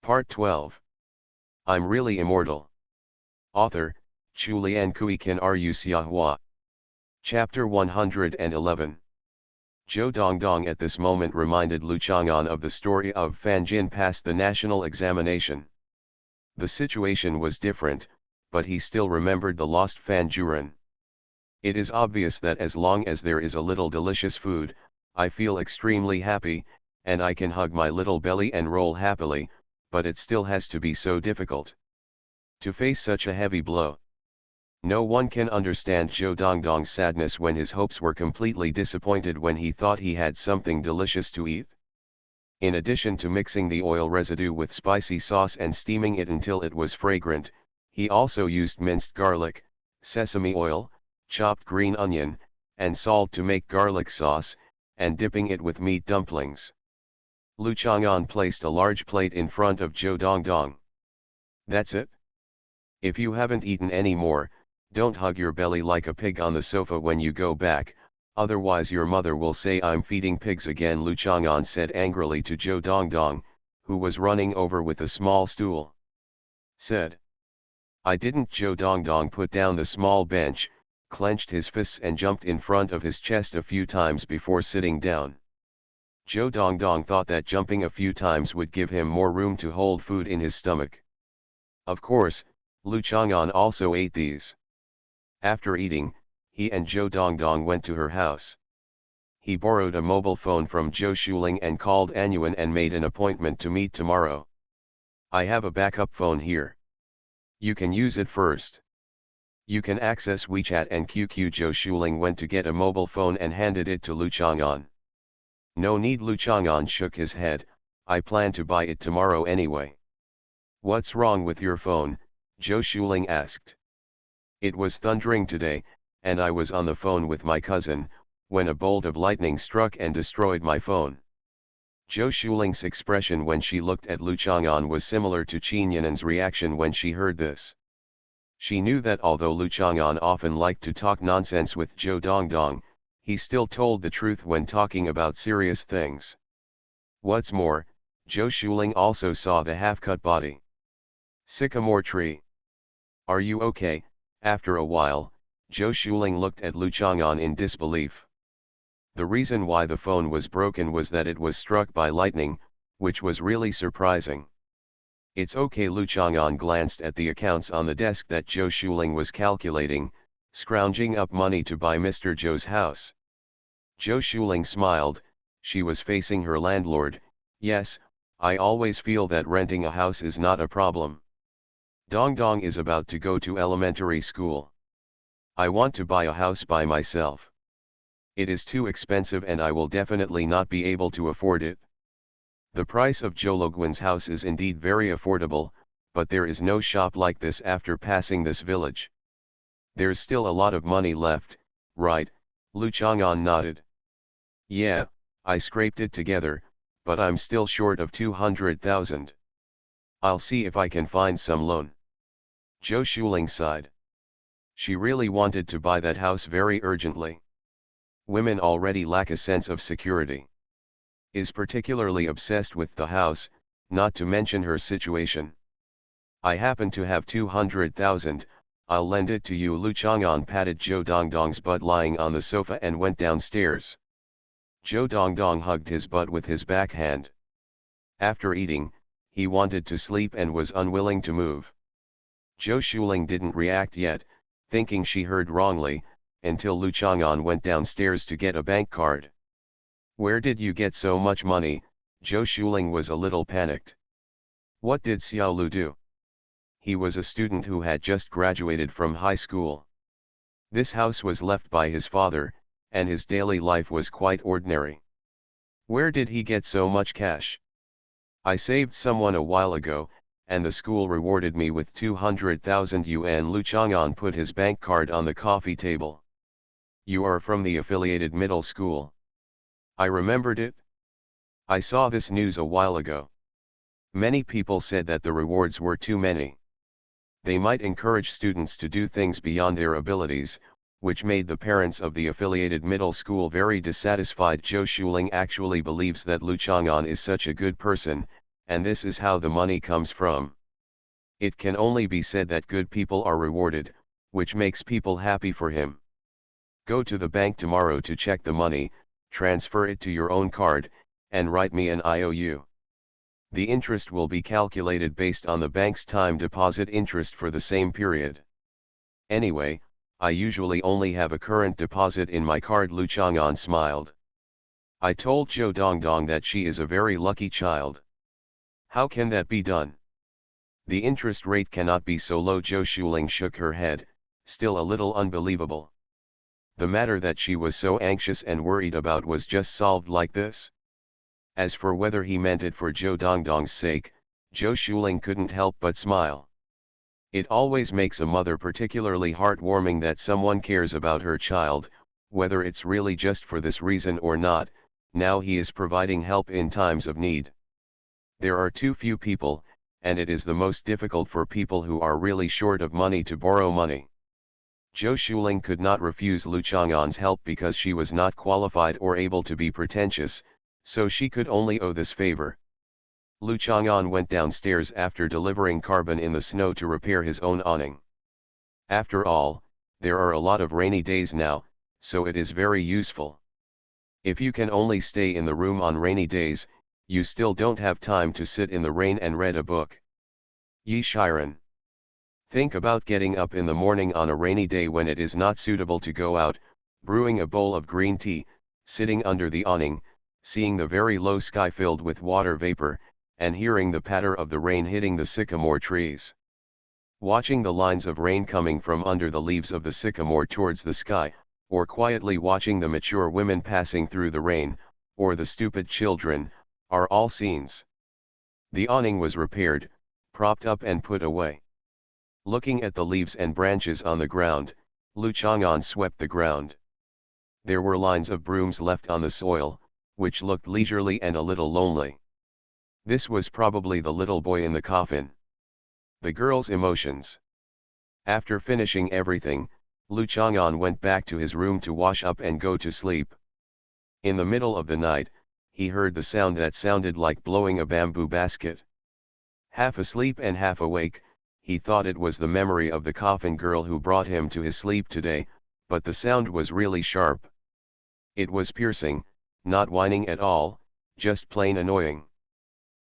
Part 12. I'm Really Immortal. Author, Chulian Kuikan Rusiahua. Chapter 111. Zhou Dongdong at this moment reminded Lu Chang'an of the story of Fan Jin passed the national examination. The situation was different, but he still remembered the lost Fan Juren. It is obvious that as long as there is a little delicious food, I feel extremely happy, and I can hug my little belly and roll happily, but it still has to be so difficult to face such a heavy blow. No one can understand Zhou Dongdong's sadness when his hopes were completely disappointed when he thought he had something delicious to eat. In addition to mixing the oil residue with spicy sauce and steaming it until it was fragrant, he also used minced garlic, sesame oil, chopped green onion, and salt to make garlic sauce, and dipping it with meat dumplings. Lu Chang'an placed a large plate in front of Zhou Dongdong. That's it? If you haven't eaten any more, don't hug your belly like a pig on the sofa when you go back, otherwise your mother will say I'm feeding pigs again, Lu Chang'an said angrily to Zhou Dongdong, who was running over with a small stool. Said. I didn't. Zhou Dongdong put down the small bench, clenched his fists and jumped in front of his chest a few times before sitting down. Zhou Dongdong thought that jumping a few times would give him more room to hold food in his stomach. Of course, Lu Chang'an also ate these. After eating, he and Zhou Dongdong went to her house. He borrowed a mobile phone from Zhou Shuling and called Anyuan and made an appointment to meet tomorrow. I have a backup phone here. You can use it first. You can access WeChat and QQ. Zhou Shuling went to get a mobile phone and handed it to Lu Chang'an. No need. Lu Chang'an shook his head. I plan to buy it tomorrow anyway. What's wrong with your phone? Zhou Shuling asked. It was thundering today, and I was on the phone with my cousin, when a bolt of lightning struck and destroyed my phone. Zhou Shuling's expression when she looked at Lu Chang'an was similar to Qin Yinan's reaction when she heard this. She knew that although Lu Chang'an often liked to talk nonsense with Zhou Dongdong, he still told the truth when talking about serious things. What's more, Zhou Shuling also saw the half-cut body. Sycamore tree. Are you okay? After a while, Zhou Shuling looked at Lu Chang'an in disbelief. The reason why the phone was broken was that it was struck by lightning, which was really surprising. It's okay. Lu Chang'an glanced at the accounts on the desk that Zhou Shuling was calculating, scrounging up money to buy Mr. Zhou's house. Zhou Shuling smiled. She was facing her landlord. Yes, I always feel that renting a house is not a problem. Dongdong is about to go to elementary school. I want to buy a house by myself. It is too expensive and I will definitely not be able to afford it. The price of Zhou Logwen's house is indeed very affordable, but there is no shop like this after passing this village. There's still a lot of money left, right? Lu Chang'an nodded. Yeah, I scraped it together, but I'm still short of 200,000. I'll see if I can find some loan. Zhou Shuling sighed. She really wanted to buy that house very urgently. Women already lack a sense of security. Is particularly obsessed with the house, not to mention her situation. I happen to have 200,000, I'll lend it to you. Lu Chang'an patted Zhou Dongdong's butt lying on the sofa and went downstairs. Zhou Dongdong hugged his butt with his backhand. After eating, he wanted to sleep and was unwilling to move. Zhou Shuling didn't react yet, thinking she heard wrongly, until Lu Chang'an went downstairs to get a bank card. Where did you get so much money? Zhou Shuling was a little panicked. What did Xiao Lu do? He was a student who had just graduated from high school. This house was left by his father, and his daily life was quite ordinary. Where did he get so much cash? I saved someone a while ago, and the school rewarded me with 200,000 yuan. Lu Chang'an put his bank card on the coffee table. You are from the affiliated middle school. I remembered it. I saw this news a while ago. Many people said that the rewards were too many. They might encourage students to do things beyond their abilities, which made the parents of the affiliated middle school very dissatisfied. Zhou Shuling actually believes that Lu Chang'an is such a good person, and this is how the money comes from. It can only be said that good people are rewarded, which makes people happy for him. Go to the bank tomorrow to check the money, transfer it to your own card, and write me an IOU. The interest will be calculated based on the bank's time deposit interest for the same period. Anyway, I usually only have a current deposit in my card. Lu Chang'an smiled. I told Zhou Dongdong that she is a very lucky child. How can that be done? The interest rate cannot be so low. Zhou Shuling shook her head, still a little unbelievable. The matter that she was so anxious and worried about was just solved like this. As for whether he meant it for Zhou Dongdong's sake, Zhou Shuling couldn't help but smile. It always makes a mother particularly heartwarming that someone cares about her child, whether it's really just for this reason or not. Now he is providing help in times of need. There are too few people, and it is the most difficult for people who are really short of money to borrow money. Zhou Shuling could not refuse Lu Chang'an's help because she was not qualified or able to be pretentious, so she could only owe this favor. Lu Chang'an went downstairs after delivering carbon in the snow to repair his own awning. After all, there are a lot of rainy days now, so it is very useful. If you can only stay in the room on rainy days, you still don't have time to sit in the rain and read a book. Yi Shiren. Think about getting up in the morning on a rainy day when it is not suitable to go out, brewing a bowl of green tea, sitting under the awning, seeing the very low sky filled with water vapor, and hearing the patter of the rain hitting the sycamore trees. Watching the lines of rain coming from under the leaves of the sycamore towards the sky, or quietly watching the mature women passing through the rain, or the stupid children, are all scenes. The awning was repaired, propped up and put away. Looking at the leaves and branches on the ground, Lu Chang'an swept the ground. There were lines of brooms left on the soil, which looked leisurely and a little lonely. This was probably the little boy in the coffin. The girl's emotions. After finishing everything, Lu Chang'an went back to his room to wash up and go to sleep. In the middle of the night, he heard the sound that sounded like blowing a bamboo basket. Half asleep and half awake, he thought it was the memory of the coffin girl who brought him to his sleep today, but the sound was really sharp. It was piercing, not whining at all, just plain annoying.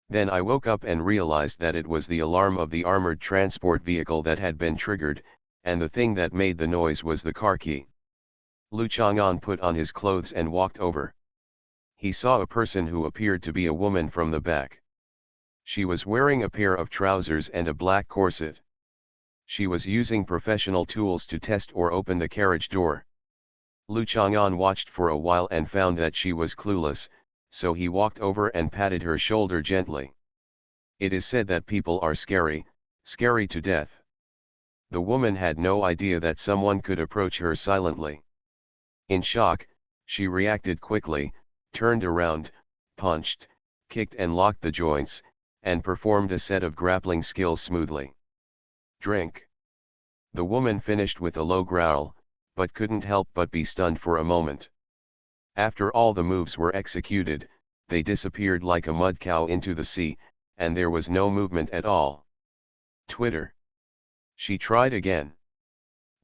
Then I woke up and realized that it was the alarm of the armored transport vehicle that had been triggered, and the thing that made the noise was the car key. Lu Chang'an put on his clothes and walked over. He saw a person who appeared to be a woman from the back. She was wearing a pair of trousers and a black corset. She was using professional tools to test or open the carriage door. Lu Chang'an watched for a while and found that she was clueless, so he walked over and patted her shoulder gently. It is said that people are scary, scary to death. The woman had no idea that someone could approach her silently. In shock, she reacted quickly, turned around, punched, kicked and locked the joints, and performed a set of grappling skills smoothly. Drink. The woman finished with a low growl, but couldn't help but be stunned for a moment. After all the moves were executed, they disappeared like a mud cow into the sea, and there was no movement at all. Twitter. She tried again.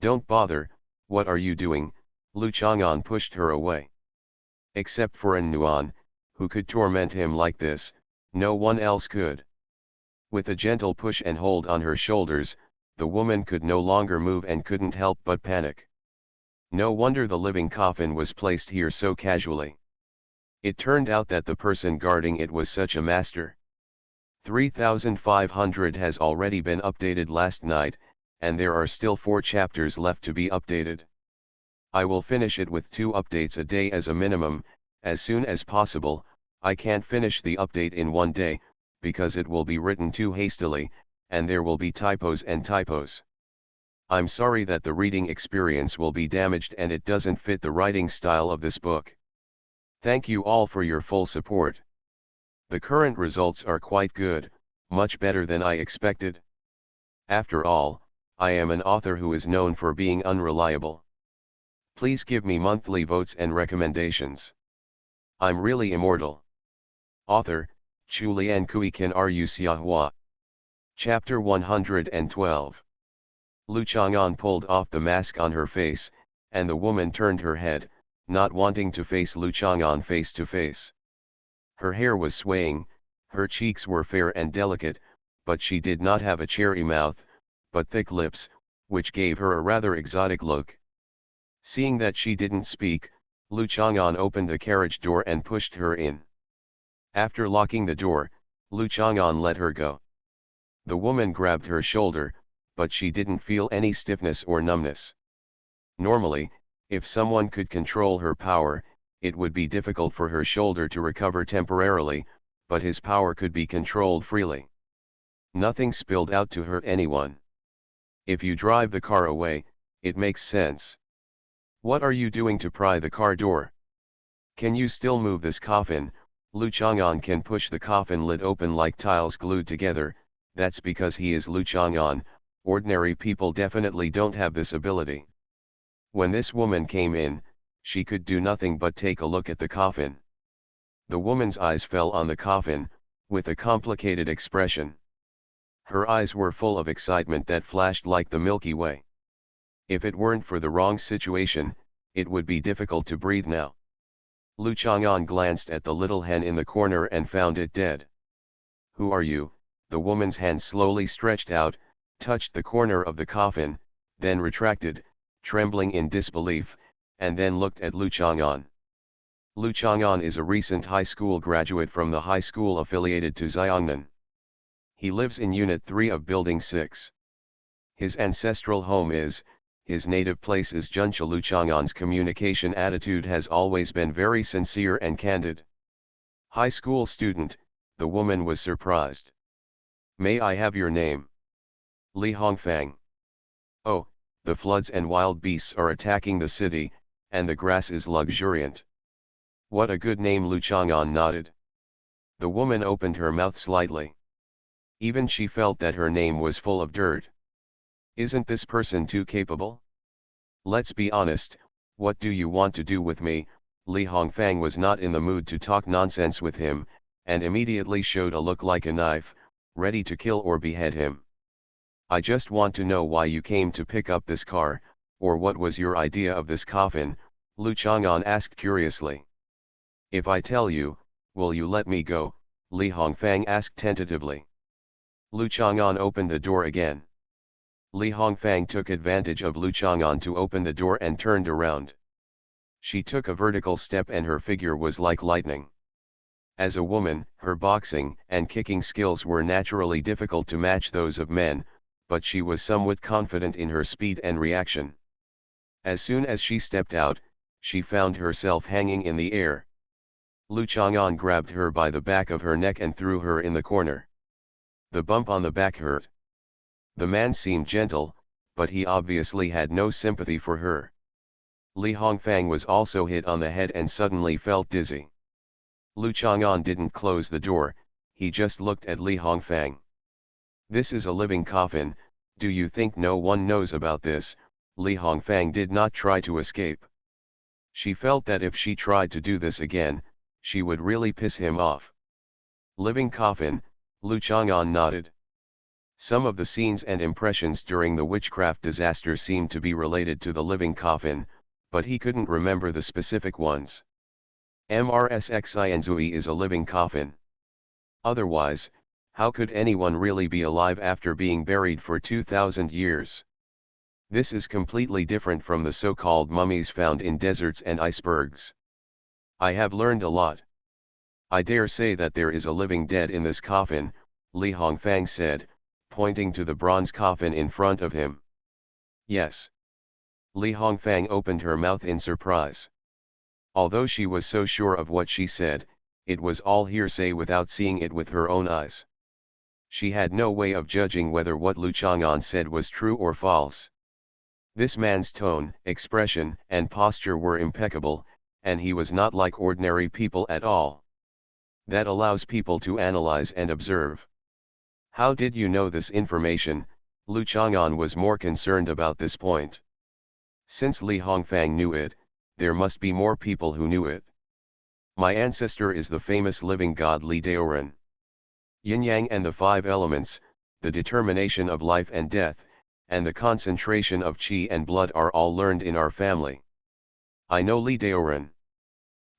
Don't bother, what are you doing? Lu Chang'an pushed her away. Except for An Nuan, who could torment him like this, no one else could. With a gentle push and hold on her shoulders, the woman could no longer move and couldn't help but panic. No wonder the living coffin was placed here so casually. It turned out that the person guarding it was such a master. 3500 has already been updated last night, and there are still 4 chapters left to be updated. I will finish it with 2 updates a day as a minimum, as soon as possible. I can't finish the update in one day, because it will be written too hastily, and there will be typos and typos. I'm sorry that the reading experience will be damaged and it doesn't fit the writing style of this book. Thank you all for your full support. The current results are quite good, much better than I expected. After all, I am an author who is known for being unreliable. Please give me monthly votes and recommendations. I'm really immortal. Author, Chulian Kui Kan Ru Xiahua. Chapter 112. Lu Chang'an pulled off the mask on her face, and the woman turned her head, not wanting to face Lu Chang'an face to face. Her hair was swaying, her cheeks were fair and delicate, but she did not have a cherry mouth, but thick lips, which gave her a rather exotic look. Seeing that she didn't speak, Lu Chang'an opened the carriage door and pushed her in. After locking the door, Lu Chang'an let her go. The woman grabbed her shoulder, but she didn't feel any stiffness or numbness. Normally, if someone could control her power, it would be difficult for her shoulder to recover temporarily, but his power could be controlled freely. Nothing spilled out to hurt anyone. If you drive the car away, it makes sense. What are you doing to pry the car door? Can you still move this coffin? Lu Chang'an can push the coffin lid open like tiles glued together. That's because he is Lu Chang'an. Ordinary people definitely don't have this ability. When this woman came in, she could do nothing but take a look at the coffin. The woman's eyes fell on the coffin, with a complicated expression. Her eyes were full of excitement that flashed like the Milky Way. If it weren't for the wrong situation, it would be difficult to breathe now. Lu Chang'an glanced at the little hen in the corner and found it dead. Who are you? The woman's hand slowly stretched out, touched the corner of the coffin, then retracted, trembling in disbelief, and then looked at Lu Chang'an. Lu Chang'an is a recent high school graduate from the high school affiliated to Xiongnan. He lives in Unit 3 of Building 6. His ancestral home is, his native place is Juncha. Lu Chang'an's communication attitude has always been very sincere and candid. High school student, the woman was surprised. May I have your name? Li Hongfang. Oh, the floods and wild beasts are attacking the city, and the grass is luxuriant. What a good name. Lu Chang'an nodded. The woman opened her mouth slightly. Even she felt that her name was full of dirt. Isn't this person too capable? Let's be honest, what do you want to do with me? Li Hongfang was not in the mood to talk nonsense with him, and immediately showed a look like a knife, ready to kill or behead him. I just want to know why you came to pick up this car, or what was your idea of this coffin, Lu Chang'an asked curiously. If I tell you, will you let me go? Li Hongfang asked tentatively. Lu Chang'an opened the door again. Li Hongfang took advantage of Lu Chang'an to open the door and turned around. She took a vertical step and her figure was like lightning. As a woman, her boxing and kicking skills were naturally difficult to match those of men, but she was somewhat confident in her speed and reaction. As soon as she stepped out, she found herself hanging in the air. Lu Chang'an grabbed her by the back of her neck and threw her in the corner. The bump on the back hurt. The man seemed gentle, but he obviously had no sympathy for her. Li Hongfang was also hit on the head and suddenly felt dizzy. Lu Chang'an didn't close the door, he just looked at Li Hongfang. This is a living coffin, do you think no one knows about this? Li Hongfang did not try to escape. She felt that if she tried to do this again, she would really piss him off. Living coffin, Lu Chang'an nodded. Some of the scenes and impressions during the witchcraft disaster seemed to be related to the living coffin, but he couldn't remember the specific ones. MRSXINZUI is a living coffin. Otherwise, how could anyone really be alive after being buried for 2,000 years? This is completely different from the so-called mummies found in deserts and icebergs. I have learned a lot. I dare say that there is a living dead in this coffin, Li Hongfang said, pointing to the bronze coffin in front of him. Yes. Li Hongfang opened her mouth in surprise. Although she was so sure of what she said, it was all hearsay without seeing it with her own eyes. She had no way of judging whether what Lu Chang'an said was true or false. This man's tone, expression, and posture were impeccable, and he was not like ordinary people at all. That allows people to analyze and observe. How did you know this information? Lu Chang'an was more concerned about this point. Since Li Hongfang knew it, there must be more people who knew it. My ancestor is the famous living god Li Daoren. Yin-yang and the five elements, the determination of life and death, and the concentration of qi and blood are all learned in our family. I know Li Daoren.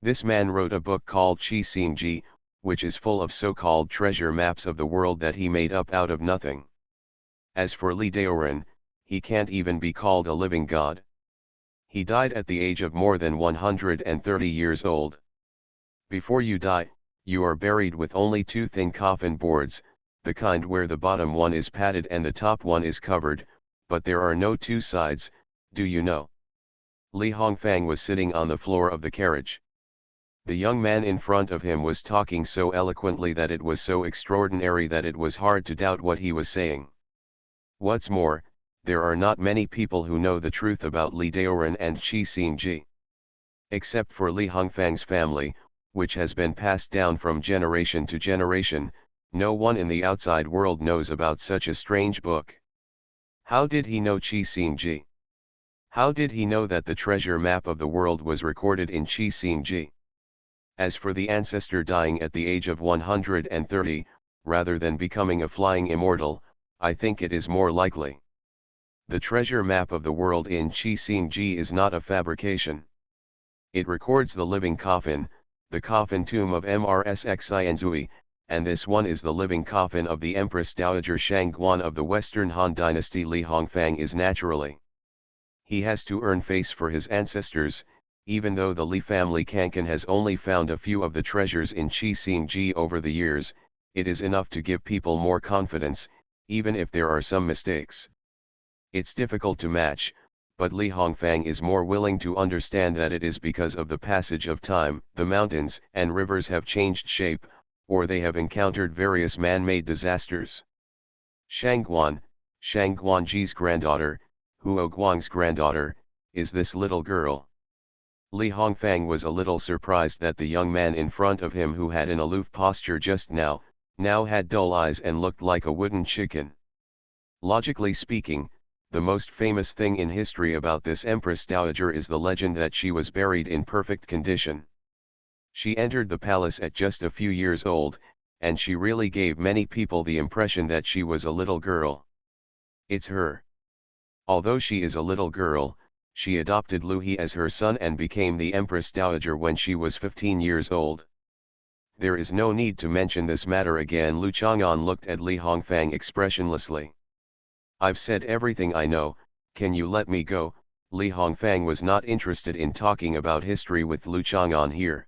This man wrote a book called Qi Xing Ji, which is full of so-called treasure maps of the world that he made up out of nothing. As for Li Daoren, he can't even be called a living god. He died at the age of more than 130 years old. Before you die, you are buried with only two thin coffin boards, the kind where the bottom one is padded and the top one is covered, but there are no two sides, do you know? Li Hongfang was sitting on the floor of the carriage. The young man in front of him was talking so eloquently that it was so extraordinary that it was hard to doubt what he was saying. What's more, there are not many people who know the truth about Li Daoren and Qi Xingji. Except for Li Hongfang's family, which has been passed down from generation to generation, no one in the outside world knows about such a strange book. How did he know Qi Xingji? How did he know that the treasure map of the world was recorded in Qi Xingji? As for the ancestor dying at the age of 130, rather than becoming a flying immortal, I think it is more likely. The treasure map of the world in Qi Xingji is not a fabrication. It records the living coffin, the coffin tomb of Mrs Xianzui, and this one is the living coffin of the Empress Dowager Shangguan of the Western Han Dynasty. Li Hongfang is naturally. He has to earn face for his ancestors, even though the Li family Kankan has only found a few of the treasures in Qi Xingji over the years, it is enough to give people more confidence, even if there are some mistakes. It's difficult to match, but Li Hongfang is more willing to understand that it is because of the passage of time, the mountains and rivers have changed shape, or they have encountered various man-made disasters. Shangguan, Shangguanji's granddaughter, Huo Guang's granddaughter, is this little girl. Li Hongfang was a little surprised that the young man in front of him, who had an aloof posture just now had dull eyes and looked like a wooden chicken. Logically speaking, the most famous thing in history about this Empress Dowager is the legend that she was buried in perfect condition. She entered the palace at just a few years old, and she really gave many people the impression that she was a little girl. It's her. Although she is a little girl, she adopted Lu He as her son and became the Empress Dowager when she was 15 years old. There is no need to mention this matter again. Lu Chang'an looked at Li Hongfang expressionlessly. I've said everything I know, can you let me go? Li Hongfang was not interested in talking about history with Lu Chang'an here.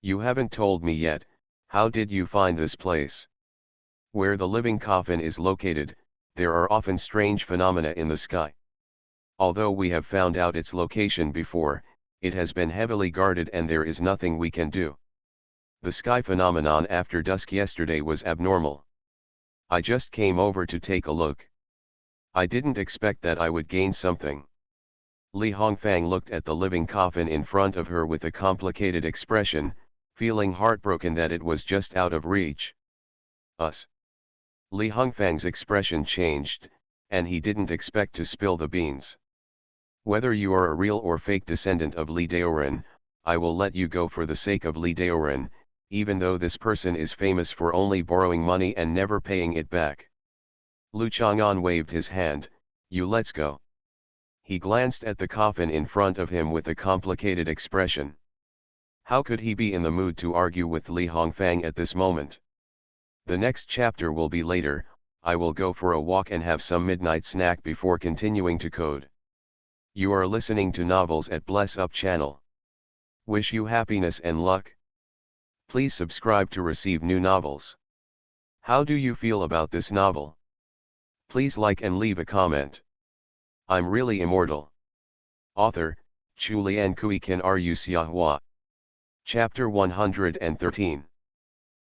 You haven't told me yet, how did you find this place? Where the living coffin is located, there are often strange phenomena in the sky. Although we have found out its location before, it has been heavily guarded and there is nothing we can do. The sky phenomenon after dusk yesterday was abnormal. I just came over to take a look. I didn't expect that I would gain something. Li Hongfang looked at the living coffin in front of her with a complicated expression, feeling heartbroken that it was just out of reach. Us. Li Hongfang's expression changed, and he didn't expect to spill the beans. Whether you are a real or fake descendant of Li Daoren, I will let you go for the sake of Li Daoren, even though this person is famous for only borrowing money and never paying it back. Lu Chang'an waved his hand, let's go. He glanced at the coffin in front of him with a complicated expression. How could he be in the mood to argue with Li Hongfang at this moment? The next chapter will be later. I will go for a walk and have some midnight snack before continuing to code. You are listening to Novels at Bless Up channel. Wish you happiness and luck. Please subscribe to receive new novels. How do you feel about this novel? Please like and leave a comment. I'm really immortal. Author, Chulian Kui Kan Ru Xiahua. Chapter 113.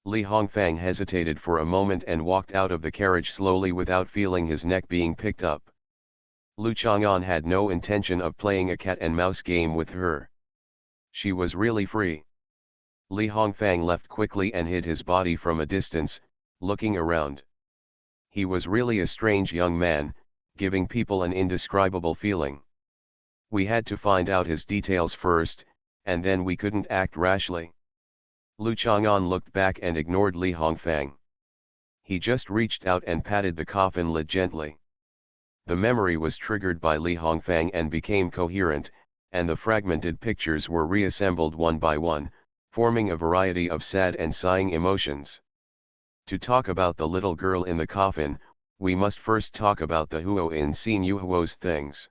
Li Hongfang hesitated for a moment and walked out of the carriage slowly without feeling his neck being picked up. Lu Chang'an had no intention of playing a cat and mouse game with her. She was really free. Li Hongfang left quickly and hid his body from a distance, looking around. He was really a strange young man, giving people an indescribable feeling. We had to find out his details first, and then we couldn't act rashly. Lu Chang'an looked back and ignored Li Hongfang. He just reached out and patted the coffin lid gently. The memory was triggered by Li Hongfang and became coherent, and the fragmented pictures were reassembled one by one, forming a variety of sad and sighing emotions. To talk about the little girl in the coffin, we must first talk about the Huo in Xin Yu Huo's things.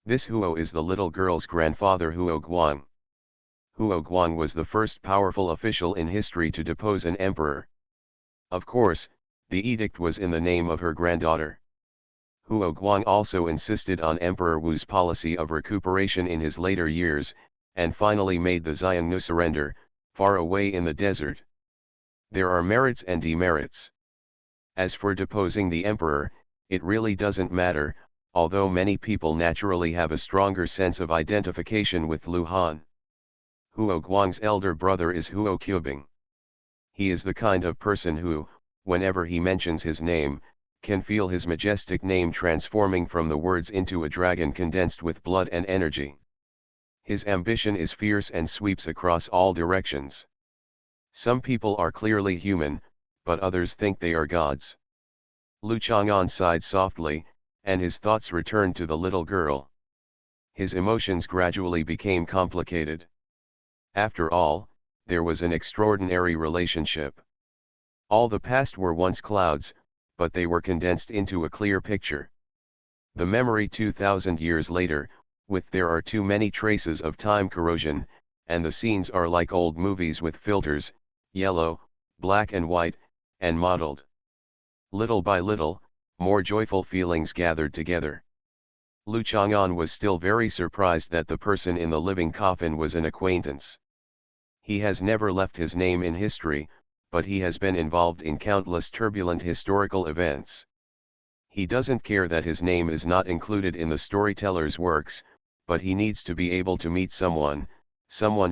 This Huo is the little girl's grandfather Huo Guang. Huo Guang was the first powerful official in history to depose an emperor. Of course, the edict was in the name of her granddaughter. Huo Guang also insisted on Emperor Wu's policy of recuperation in his later years, and finally made the Xiongnu surrender, far away in the desert. There are merits and demerits. As for deposing the emperor, it really doesn't matter, although many people naturally have a stronger sense of identification with Lu Han. Huo Guang's elder brother is Huo Qubing. He is the kind of person who, whenever he mentions his name, can feel his majestic name transforming from the words into a dragon condensed with blood and energy. His ambition is fierce and sweeps across all directions. Some people are clearly human, but others think they are gods. Lu Chang'an sighed softly, and his thoughts returned to the little girl. His emotions gradually became complicated. After all, there was an extraordinary relationship. All the past were once clouds, but they were condensed into a clear picture. The memory 2,000 years later, with there are too many traces of time corrosion, and the scenes are like old movies with filters, yellow, black and white, and mottled. Little by little, more joyful feelings gathered together. Lu Chang'an was still very surprised that the person in the living coffin was an acquaintance. He has never left his name in history, but he has been involved in countless turbulent historical events. He doesn't care that his name is not included in the storyteller's works, but he needs to be able to meet someone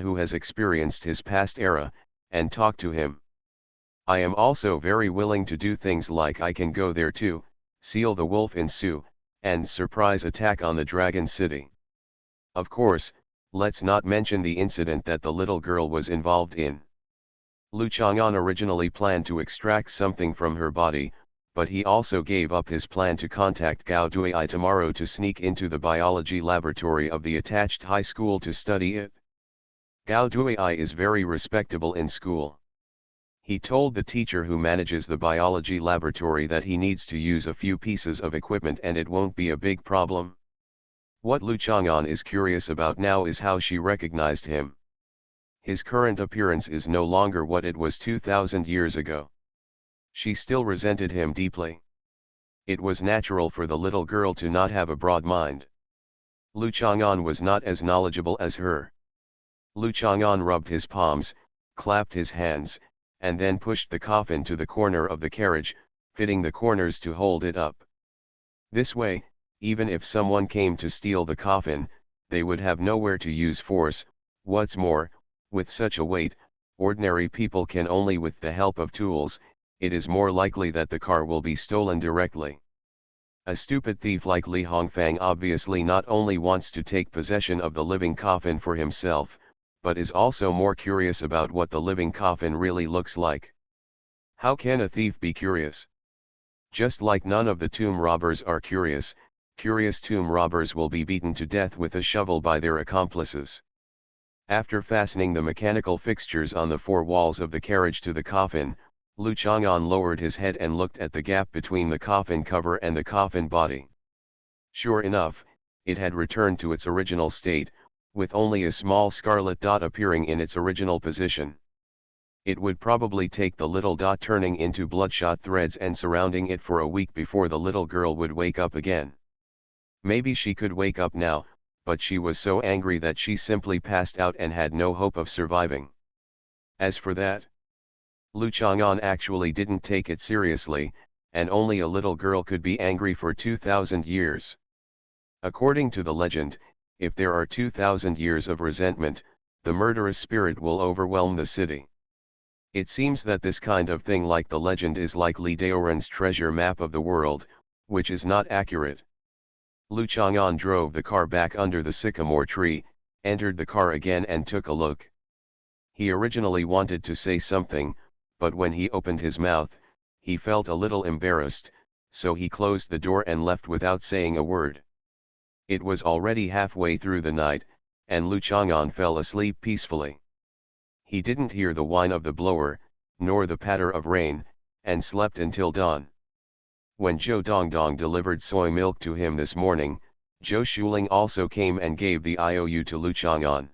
who has experienced his past era, and talk to him. I am also very willing to do things like I can go there too, seal the wolf in Su, and surprise attack on the Dragon City. Of course, let's not mention the incident that the little girl was involved in. Lu Chang'an originally planned to extract something from her body, but he also gave up his plan to contact Gao Duai tomorrow to sneak into the biology laboratory of the attached high school to study it. Gao Duai is very respectable in school. He told the teacher who manages the biology laboratory that he needs to use a few pieces of equipment and it won't be a big problem. What Lu Chang'an is curious about now is how she recognized him. His current appearance is no longer what it was 2,000 years ago. She still resented him deeply. It was natural for the little girl to not have a broad mind. Lu Chang'an was not as knowledgeable as her. Lu Chang'an rubbed his palms, clapped his hands, and then pushed the coffin to the corner of the carriage, fitting the corners to hold it up. This way, even if someone came to steal the coffin, they would have nowhere to use force. What's more, with such a weight, ordinary people can only with the help of tools. It is more likely that the car will be stolen directly. A stupid thief like Li Hongfang obviously not only wants to take possession of the living coffin for himself, but is also more curious about what the living coffin really looks like. How can a thief be curious? Just like none of the tomb robbers are curious, curious tomb robbers will be beaten to death with a shovel by their accomplices. After fastening the mechanical fixtures on the four walls of the carriage to the coffin, Lu Chang'an lowered his head and looked at the gap between the coffin cover and the coffin body. Sure enough, it had returned to its original state, with only a small scarlet dot appearing in its original position. It would probably take the little dot turning into bloodshot threads and surrounding it for a week before the little girl would wake up again. Maybe she could wake up now, but she was so angry that she simply passed out and had no hope of surviving. As for that, Lu Chang'an actually didn't take it seriously, and only a little girl could be angry for 2,000 years. According to the legend, if there are 2,000 years of resentment, the murderous spirit will overwhelm the city. It seems that this kind of thing like the legend is like Li Daoran's treasure map of the world, which is not accurate. Lu Chang'an drove the car back under the sycamore tree, entered the car again and took a look. He originally wanted to say something, but when he opened his mouth, He felt a little embarrassed, so he closed the door and left without saying a word. It was already halfway through the night, and Lu Chang'an fell asleep peacefully. He didn't hear the whine of the blower, nor the patter of rain, and slept until dawn. When Zhou Dongdong delivered soy milk to him this morning, Zhou Shuling also came and gave the IOU to Lu Chang'an.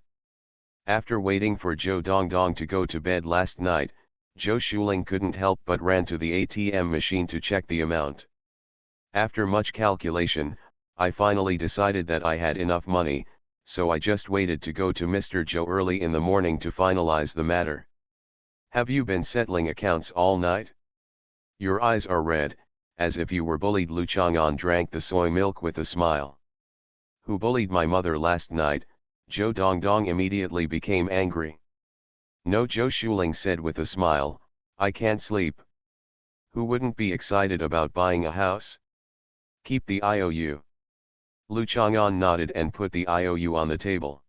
After waiting for Zhou Dongdong to go to bed last night, Zhou Shuling couldn't help but ran to the ATM machine to check the amount. After much calculation, I finally decided that I had enough money, so I just waited to go to Mr. Zhou early in the morning to finalize the matter. Have you been settling accounts all night? Your eyes are red, as if you were bullied. Lu Chang'an drank the soy milk with a smile. Who bullied my mother last night? Zhou Dongdong immediately became angry. No, Zhou Shuling said with a smile, I can't sleep. Who wouldn't be excited about buying a house? Keep the IOU. Lu Chang'an nodded and put the IOU on the table.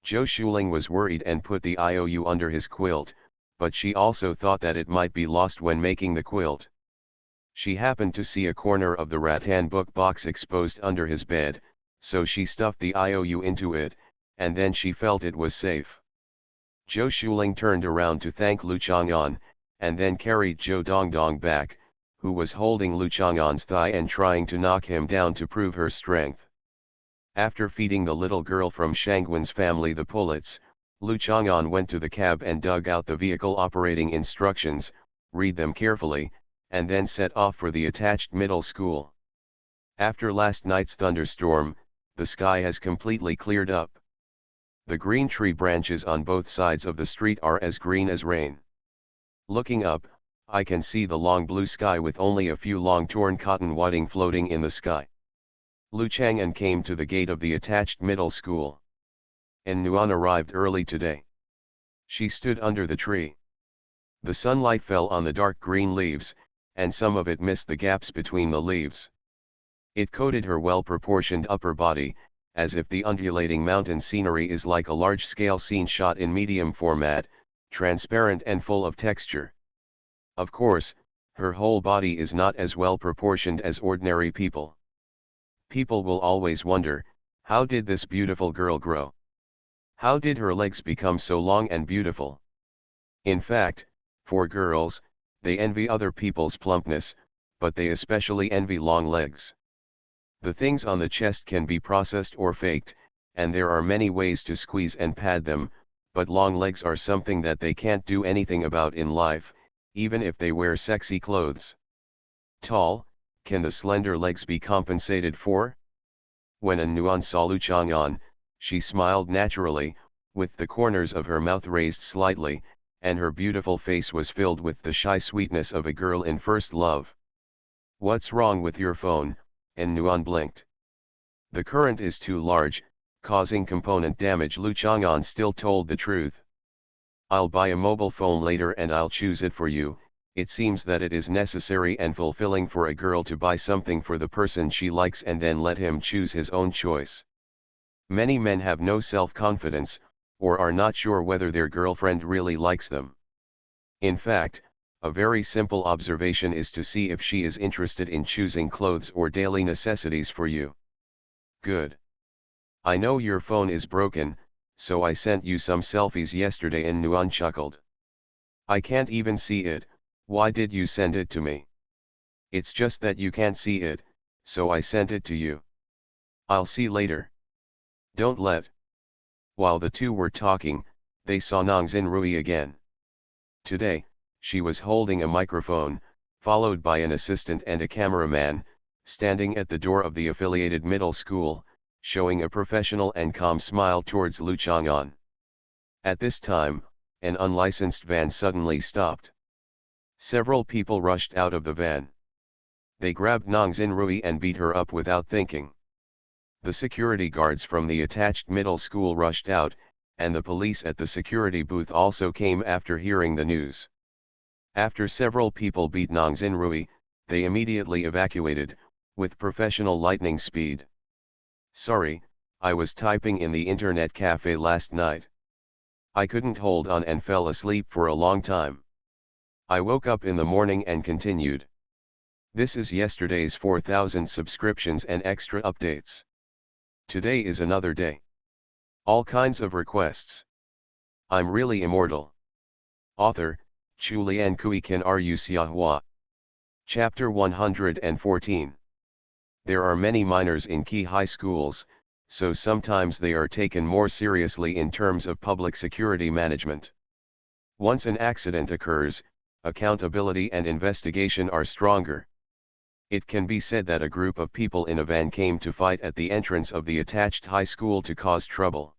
Zhou Shuling was worried and put the IOU under his quilt, but she also thought that it might be lost when making the quilt. She happened to see a corner of the rattan book box exposed under his bed, so she stuffed the IOU into it, and then she felt it was safe. Zhou Shuling turned around to thank Lu Chang'an, and then carried Zhou Dongdong back, who was holding Lu Chang'an's thigh and trying to knock him down to prove her strength. After feeding the little girl from Shangwen's family the pullets, Lu Chang'an went to the cab and dug out the vehicle operating instructions, read them carefully, and then set off for the attached middle school. After last night's thunderstorm, the sky has completely cleared up. The green tree branches on both sides of the street are as green as rain. Looking up, I can see the long blue sky with only a few long torn cotton wadding floating in the sky. Lu Chang'an came to the gate of the attached middle school. And Nuan arrived early today. She stood under the tree. The sunlight fell on the dark green leaves, and some of it missed the gaps between the leaves. It coated her well-proportioned upper body, as if the undulating mountain scenery is like a large-scale scene shot in medium format, transparent and full of texture. Of course, her whole body is not as well-proportioned as ordinary people. People will always wonder, how did this beautiful girl grow? How did her legs become so long and beautiful? In fact, for girls, they envy other people's plumpness, but they especially envy long legs. The things on the chest can be processed or faked, and there are many ways to squeeze and pad them, but long legs are something that they can't do anything about in life, even if they wear sexy clothes. Tall, can the slender legs be compensated for? When Nuan saw Lu Chang'an, she smiled naturally, with the corners of her mouth raised slightly, and her beautiful face was filled with the shy sweetness of a girl in first love. What's wrong with your phone? Nuan blinked. The current is too large, causing component damage. Lu Chang'an still told the truth. I'll buy a mobile phone later and I'll choose it for you. It seems that it is necessary and fulfilling for a girl to buy something for the person she likes and then let him choose his own choice. Many men have no self-confidence, or are not sure whether their girlfriend really likes them. In fact, a very simple observation is to see if she is interested in choosing clothes or daily necessities for you. Good. I know your phone is broken, so I sent you some selfies yesterday. Nuan chuckled. I can't even see it. Why did you send it to me? It's just that you can't see it, so I sent it to you. I'll see later. Don't let. While the two were talking, they saw Nang Xinrui again. Today, she was holding a microphone, followed by an assistant and a cameraman, standing at the door of the affiliated middle school, showing a professional and calm smile towards Lu Chang'an. At this time, an unlicensed van suddenly stopped. Several people rushed out of the van. They grabbed Nang Xinrui and beat her up without thinking. The security guards from the attached middle school rushed out, and the police at the security booth also came after hearing the news. After several people beat Nang Xinrui, they immediately evacuated, with professional lightning speed. Sorry, I was typing in the internet cafe last night. I couldn't hold on and fell asleep for a long time. I woke up in the morning and continued. This is yesterday's 4,000 subscriptions and extra updates. Today is another day. All kinds of requests. I'm really immortal. Author, Chulian Kui Kan Ru Siahua. Chapter 114. There are many minors in key high schools, so sometimes they are taken more seriously in terms of public security management. Once an accident occurs, accountability and investigation are stronger. It can be said that a group of people in a van came to fight at the entrance of the attached high school to cause trouble.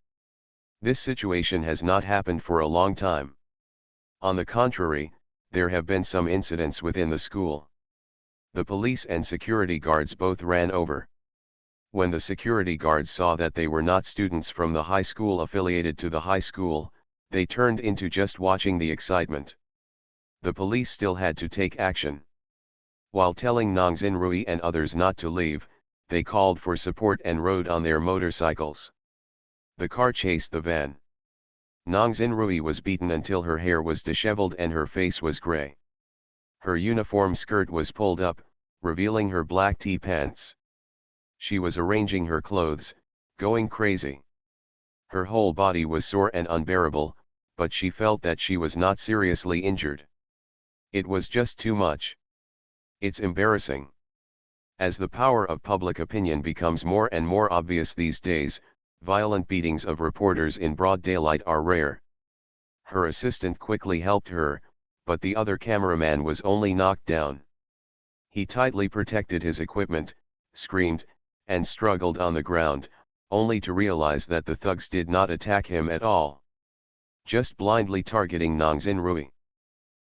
This situation has not happened for a long time. On the contrary, there have been some incidents within the school. The police and security guards both ran over. When the security guards saw that they were not students from the high school affiliated to the high school, they turned into just watching the excitement. The police still had to take action. While telling Nongzin Rui and others not to leave, they called for support and rode on their motorcycles. The car chased the van. Nongzin Rui was beaten until her hair was disheveled and her face was gray. Her uniform skirt was pulled up, revealing her black T-pants. She was arranging her clothes, going crazy. Her whole body was sore and unbearable, but she felt that she was not seriously injured. It was just too much. It's embarrassing. As the power of public opinion becomes more and more obvious these days, violent beatings of reporters in broad daylight are rare. Her assistant quickly helped her, but the other cameraman was only knocked down. He tightly protected his equipment, screamed, and struggled on the ground, only to realize that the thugs did not attack him at all. Just blindly targeting Nongzin Rui.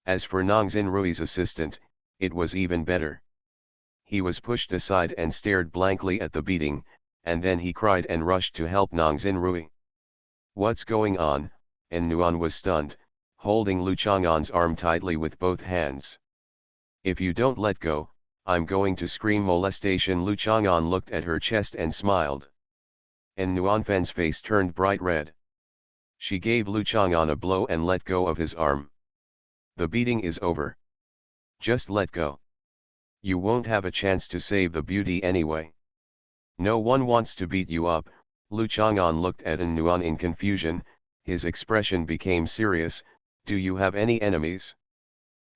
As for Nongzin Rui's assistant, it was even better. He was pushed aside and stared blankly at the beating, and then he cried and rushed to help Nongzin Rui. What's going on? And Nuan was stunned, holding Lu Chang'an's arm tightly with both hands. If you don't let go, I'm going to scream molestation. Lu Chang'an looked at her chest and smiled. And Nuanfen's face turned bright red. She gave Lu Chang'an a blow and let go of his arm. The beating is over. Just let go. You won't have a chance to save the beauty anyway. No one wants to beat you up. Lu Chang'an looked at An Nuan in confusion, his expression became serious. Do you have any enemies?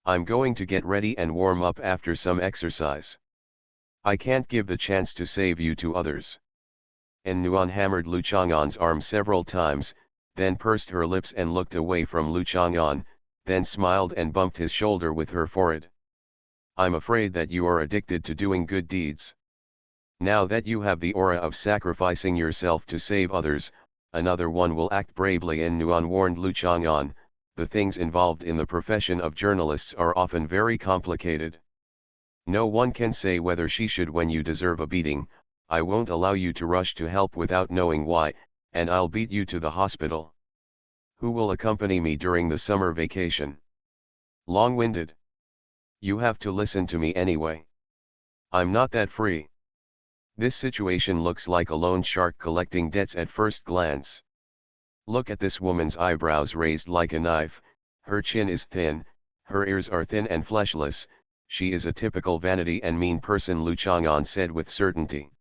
I'm going to get ready and warm up after some exercise. I can't give the chance to save you to others. An Nuan hammered Lu Chang'an's arm several times, then pursed her lips and looked away from Lu Chang'an, then smiled and bumped his shoulder with her forehead. I'm afraid that you are addicted to doing good deeds. Now that you have the aura of sacrificing yourself to save others, another one will act bravely. An Nuan warned Lu Chang'an, the things involved in the profession of journalists are often very complicated. No one can say whether she should. When you deserve a beating, I won't allow you to rush to help without knowing why, and I'll beat you to the hospital. Who will accompany me during the summer vacation? Long-winded. You have to listen to me anyway. I'm not that free. This situation looks like a loan shark collecting debts at first glance. Look at this woman's eyebrows raised like a knife, her chin is thin, her ears are thin and fleshless. She is a typical vanity and mean person. Lu Chang'an said with certainty.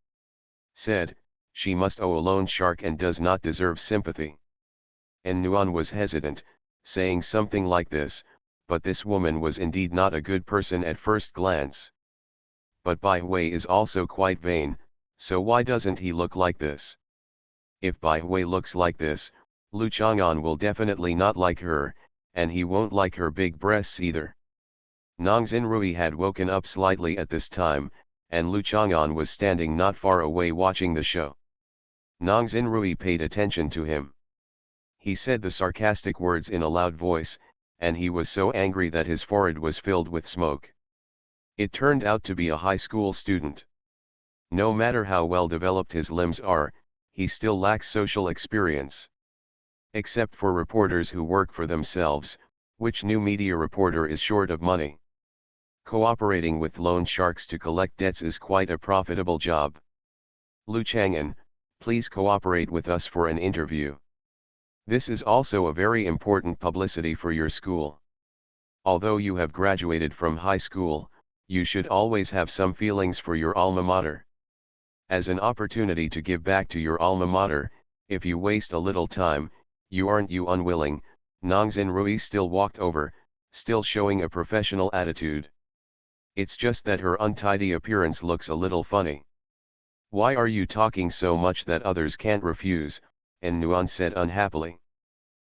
Said, she must owe a loan shark and does not deserve sympathy. And Nuan was hesitant, saying something like this, but this woman was indeed not a good person at first glance. But Bai Hui is also quite vain, so why doesn't he look like this? If Bai Hui looks like this, Lu Chang'an will definitely not like her, and he won't like her big breasts either. Nongzin Rui had woken up slightly at this time, and Lu Chang'an was standing not far away watching the show. Nongzin Rui paid attention to him. He said the sarcastic words in a loud voice, and he was so angry that his forehead was filled with smoke. It turned out to be a high school student. No matter how well developed his limbs are, he still lacks social experience. Except for reporters who work for themselves, which new media reporter is short of money? Cooperating with loan sharks to collect debts is quite a profitable job. Lu Chang'an, please cooperate with us for an interview. This is also a very important publicity for your school. Although you have graduated from high school, you should always have some feelings for your alma mater. As an opportunity to give back to your alma mater, if you waste a little time, you aren't you unwilling. Nongzin Rui still walked over, still showing a professional attitude. It's just that her untidy appearance looks a little funny. Why are you talking so much that others can't refuse? And Nuan said unhappily.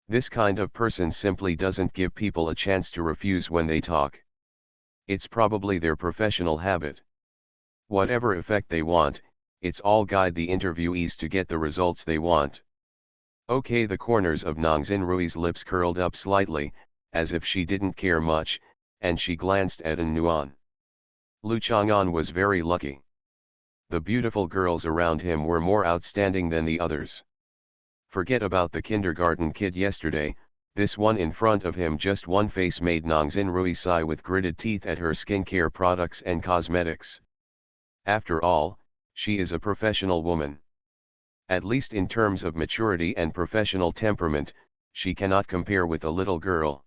This kind of person simply doesn't give people a chance to refuse when they talk. It's probably their professional habit. Whatever effect they want, it's all guide the interviewees to get the results they want. Okay, the corners of Nongzin Rui's lips curled up slightly, as if she didn't care much, and she glanced at An Nuan. Lu Chang'an was very lucky. The beautiful girls around him were more outstanding than the others. Forget about the kindergarten kid yesterday, this one in front of him, just one face made Nongzin Rui sigh with gritted teeth at her skincare products and cosmetics. After all, she is a professional woman. At least in terms of maturity and professional temperament, she cannot compare with a little girl.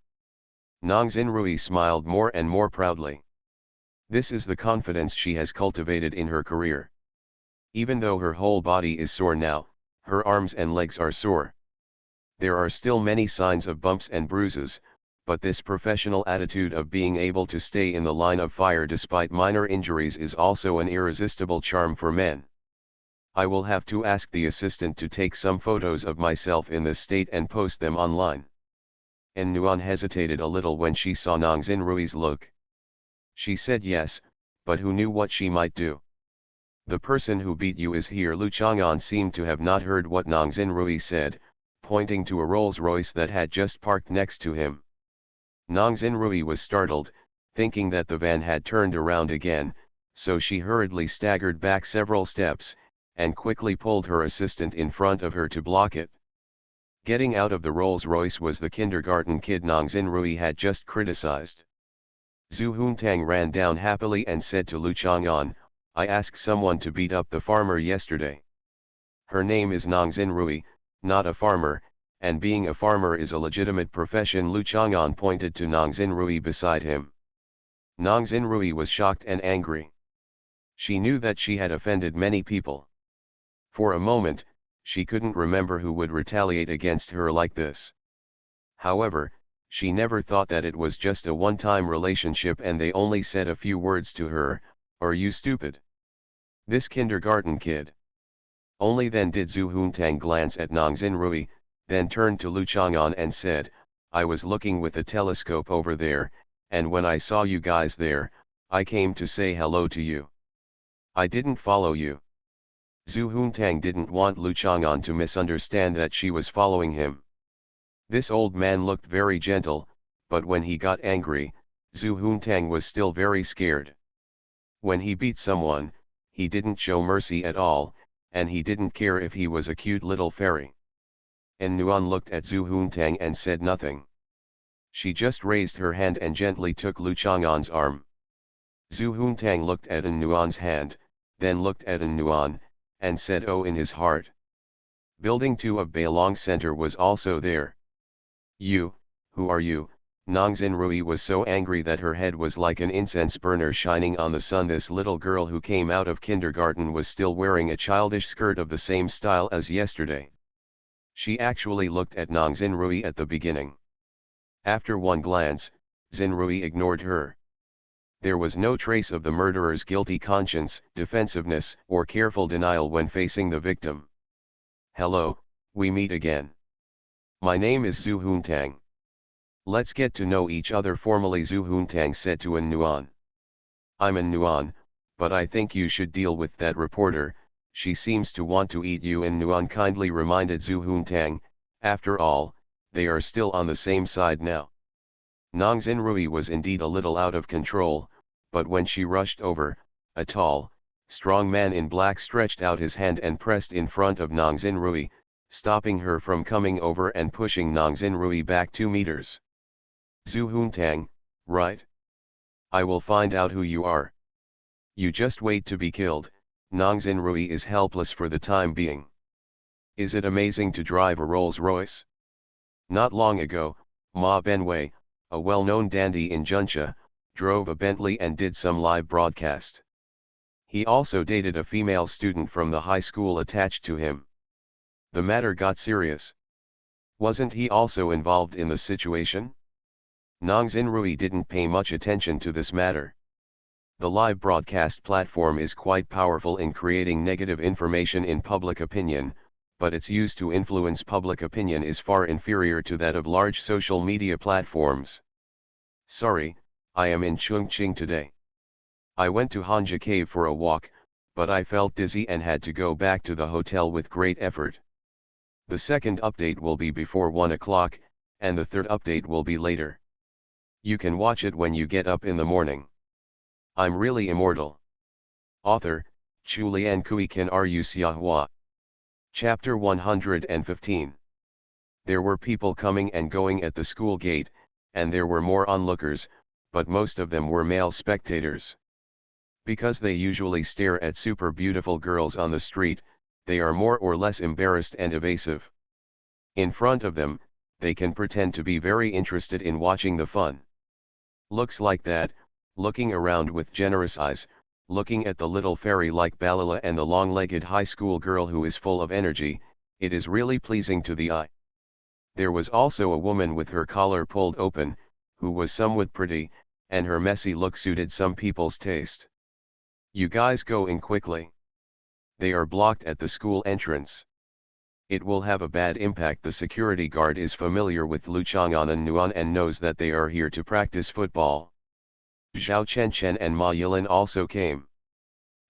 Nongzin Rui smiled more and more proudly. This is the confidence she has cultivated in her career. Even though her whole body is sore now, her arms and legs are sore. There are still many signs of bumps and bruises, but this professional attitude of being able to stay in the line of fire despite minor injuries is also an irresistible charm for men. I will have to ask the assistant to take some photos of myself in this state and post them online. And Nuan hesitated a little when she saw Nongzin Rui's look. She said yes, but who knew what she might do? The person who beat you is here. Lu Chang'an seemed to have not heard what Nongzin Rui said, pointing to a Rolls-Royce that had just parked next to him. Nongzin Rui was startled, thinking that the van had turned around again, so she hurriedly staggered back several steps, and quickly pulled her assistant in front of her to block it. Getting out of the Rolls-Royce was the kindergarten kid Nongzin Rui had just criticized. Zhu Huntang ran down happily and said to Lu Chang'an, I asked someone to beat up the farmer yesterday. Her name is Nongzin Rui, not a farmer, and being a farmer is a legitimate profession. Lu Chang'an pointed to Nongzin Rui beside him. Nongzin Rui was shocked and angry. She knew that she had offended many people. For a moment, she couldn't remember who would retaliate against her like this. However, she never thought that it was just a one-time relationship and they only said a few words to her, "Are you stupid? This kindergarten kid." Only then did Zhu Huntang glance at Nongzin Rui, then turned to Lu Chang'an and said, I was looking with a telescope over there, and when I saw you guys there, I came to say hello to you. I didn't follow you. Zhu Huntang didn't want Lu Chang'an to misunderstand that she was following him. This old man looked very gentle, but when he got angry, Zhu Huntang was still very scared. When he beat someone, he didn't show mercy at all, and he didn't care if he was a cute little fairy. And Nuan looked at Zhu Huntang and said nothing. She just raised her hand and gently took Lu Chang'an's arm. Zhu Huntang looked at An Nuan's hand, then looked at An Nuan, and said oh in his heart. Building 2 of Bailong Center was also there. You, who are you? Nongzin Rui was so angry that her head was like an incense burner shining on the sun. This little girl who came out of kindergarten was still wearing a childish skirt of the same style as yesterday. She actually looked at Nongzin Rui at the beginning. After one glance, Zin Rui ignored her. There was no trace of the murderer's guilty conscience, defensiveness, or careful denial when facing the victim. Hello, we meet again. My name is Zhu Huntang. Let's get to know each other formally, Zhu Huntang said to An Nuan. I'm An Nuan, but I think you should deal with that reporter, she seems to want to eat you. An Nuan kindly reminded Zhu Huntang, after all, they are still on the same side now. Nongzin Rui was indeed a little out of control, but when she rushed over, a tall, strong man in black stretched out his hand and pressed in front of Nongzin Rui, stopping her from coming over and pushing Nongzin Rui back 2 meters. Zhu Huntang, right? I will find out who you are. You just wait to be killed. Nongzin Rui is helpless for the time being. Is it amazing to drive a Rolls-Royce? Not long ago, Ma Benwei, a well-known dandy in Juncha, drove a Bentley and did some live broadcast. He also dated a female student from the high school attached to him. The matter got serious. Wasn't he also involved in the situation? Nang Xinrui didn't pay much attention to this matter. The live broadcast platform is quite powerful in creating negative information in public opinion, but its use to influence public opinion is far inferior to that of large social media platforms. Sorry, I am in Chongqing today. I went to Hanja Cave for a walk, but I felt dizzy and had to go back to the hotel with great effort. The second update will be before 1 o'clock, and the third update will be later. You can watch it when you get up in the morning. I'm really immortal. Author, Chulian Kui Kan Ru Xiahua. Chapter 115. There were people coming and going at the school gate, and there were more onlookers, but most of them were male spectators. Because they usually stare at super beautiful girls on the street, they are more or less embarrassed and evasive. In front of them, they can pretend to be very interested in watching the fun. Looks like that, looking around with generous eyes, looking at the little fairy like Balala and the long-legged high school girl who is full of energy, it is really pleasing to the eye. There was also a woman with her collar pulled open, who was somewhat pretty, and her messy look suited some people's taste. You guys go in quickly. They are blocked at the school entrance. It will have a bad impact. The security guard is familiar with Lu Chang'an and Nuan and knows that they are here to practice football. Zhao Chenchen and Ma Yilin also came.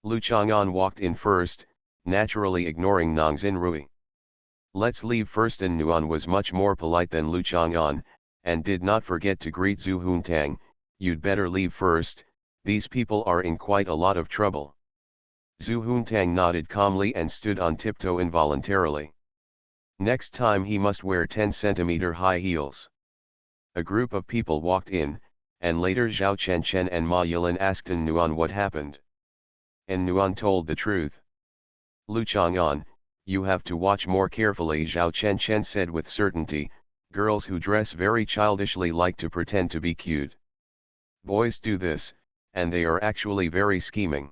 Lu Chang'an walked in first, naturally ignoring Nang Xinrui. Let's leave first, and Nuan was much more polite than Lu Chang'an, and did not forget to greet Zhu Huntang. You'd better leave first, these people are in quite a lot of trouble. Zhu Huntang nodded calmly and stood on tiptoe involuntarily. Next time he must wear 10-centimeter high heels. A group of people walked in, and later Zhao Chenchen and Ma Yilin asked En Nuan what happened. En Nuan told the truth. Lu Chang'an, you have to watch more carefully, Zhao Chenchen said with certainty. Girls who dress very childishly like to pretend to be cute. Boys do this, and they are actually very scheming.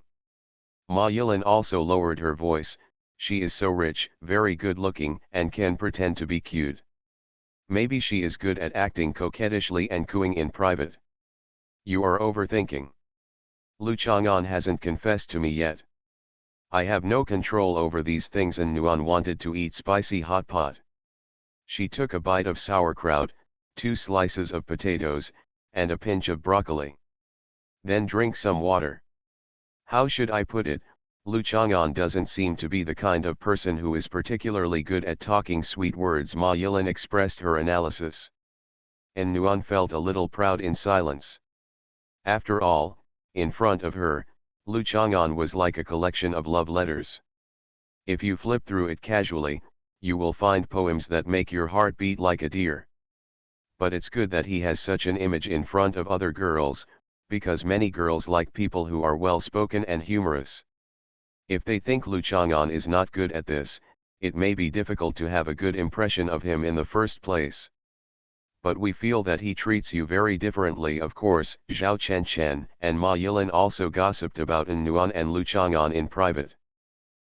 Ma Yilin also lowered her voice. She is so rich, very good looking, and can pretend to be cute. Maybe she is good at acting coquettishly and cooing in private. You are overthinking. Lu Chang'an hasn't confessed to me yet. I have no control over these things, and Nuan wanted to eat spicy hot pot. She took a bite of sauerkraut, 2 slices of potatoes, and a pinch of broccoli. Then drink some water. How should I put it? Lu Chang'an doesn't seem to be the kind of person who is particularly good at talking sweet words. Ma Yilin expressed her analysis. And Nuan felt a little proud in silence. After all, in front of her, Lu Chang'an was like a collection of love letters. If you flip through it casually, you will find poems that make your heart beat like a deer. But it's good that he has such an image in front of other girls, because many girls like people who are well-spoken and humorous. If they think Lu Chang'an is not good at this, it may be difficult to have a good impression of him in the first place. But we feel that he treats you very differently. Of course, Zhao Chenchen and Ma Yilin also gossiped about En Nuan and Lu Chang'an in private.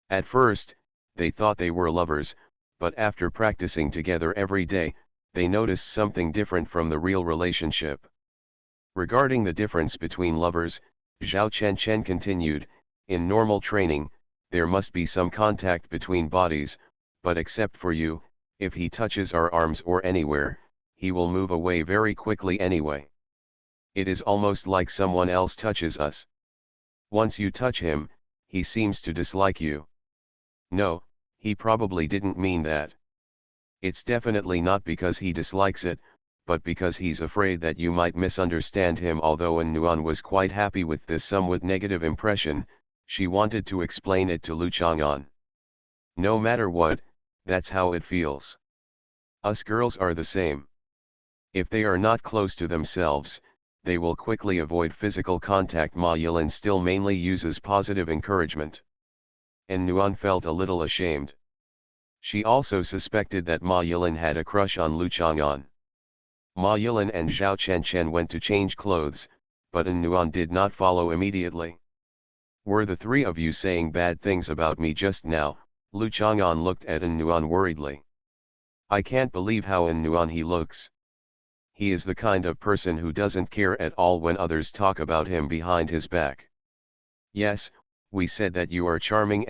At first, they thought they were lovers, but after practicing together every day, they noticed something different from the real relationship. Regarding the difference between lovers, Zhao Chenchen continued, in normal training, there must be some contact between bodies, but except for you, if he touches our arms or anywhere, he will move away very quickly anyway. It is almost like someone else touches us. Once you touch him, he seems to dislike you. No, he probably didn't mean that. It's definitely not because he dislikes it, but because he's afraid that you might misunderstand him. Although En Nuan was quite happy with this somewhat negative impression, she wanted to explain it to Lu Chang'an. No matter what, that's how it feels. Us girls are the same. If they are not close to themselves, they will quickly avoid physical contact. Ma Yilin still mainly uses positive encouragement. En Nuan felt a little ashamed. She also suspected that Ma Yilin had a crush on Lu Chang'an. Ma Yilan and Zhao Chen went to change clothes, but An Nuan did not follow immediately. Were the three of you saying bad things about me just now? Lu Chang'an looked at An Nuan worriedly. I can't believe how An Nuan he looks. He is the kind of person who doesn't care at all when others talk about him behind his back. Yes, we said that you are charming,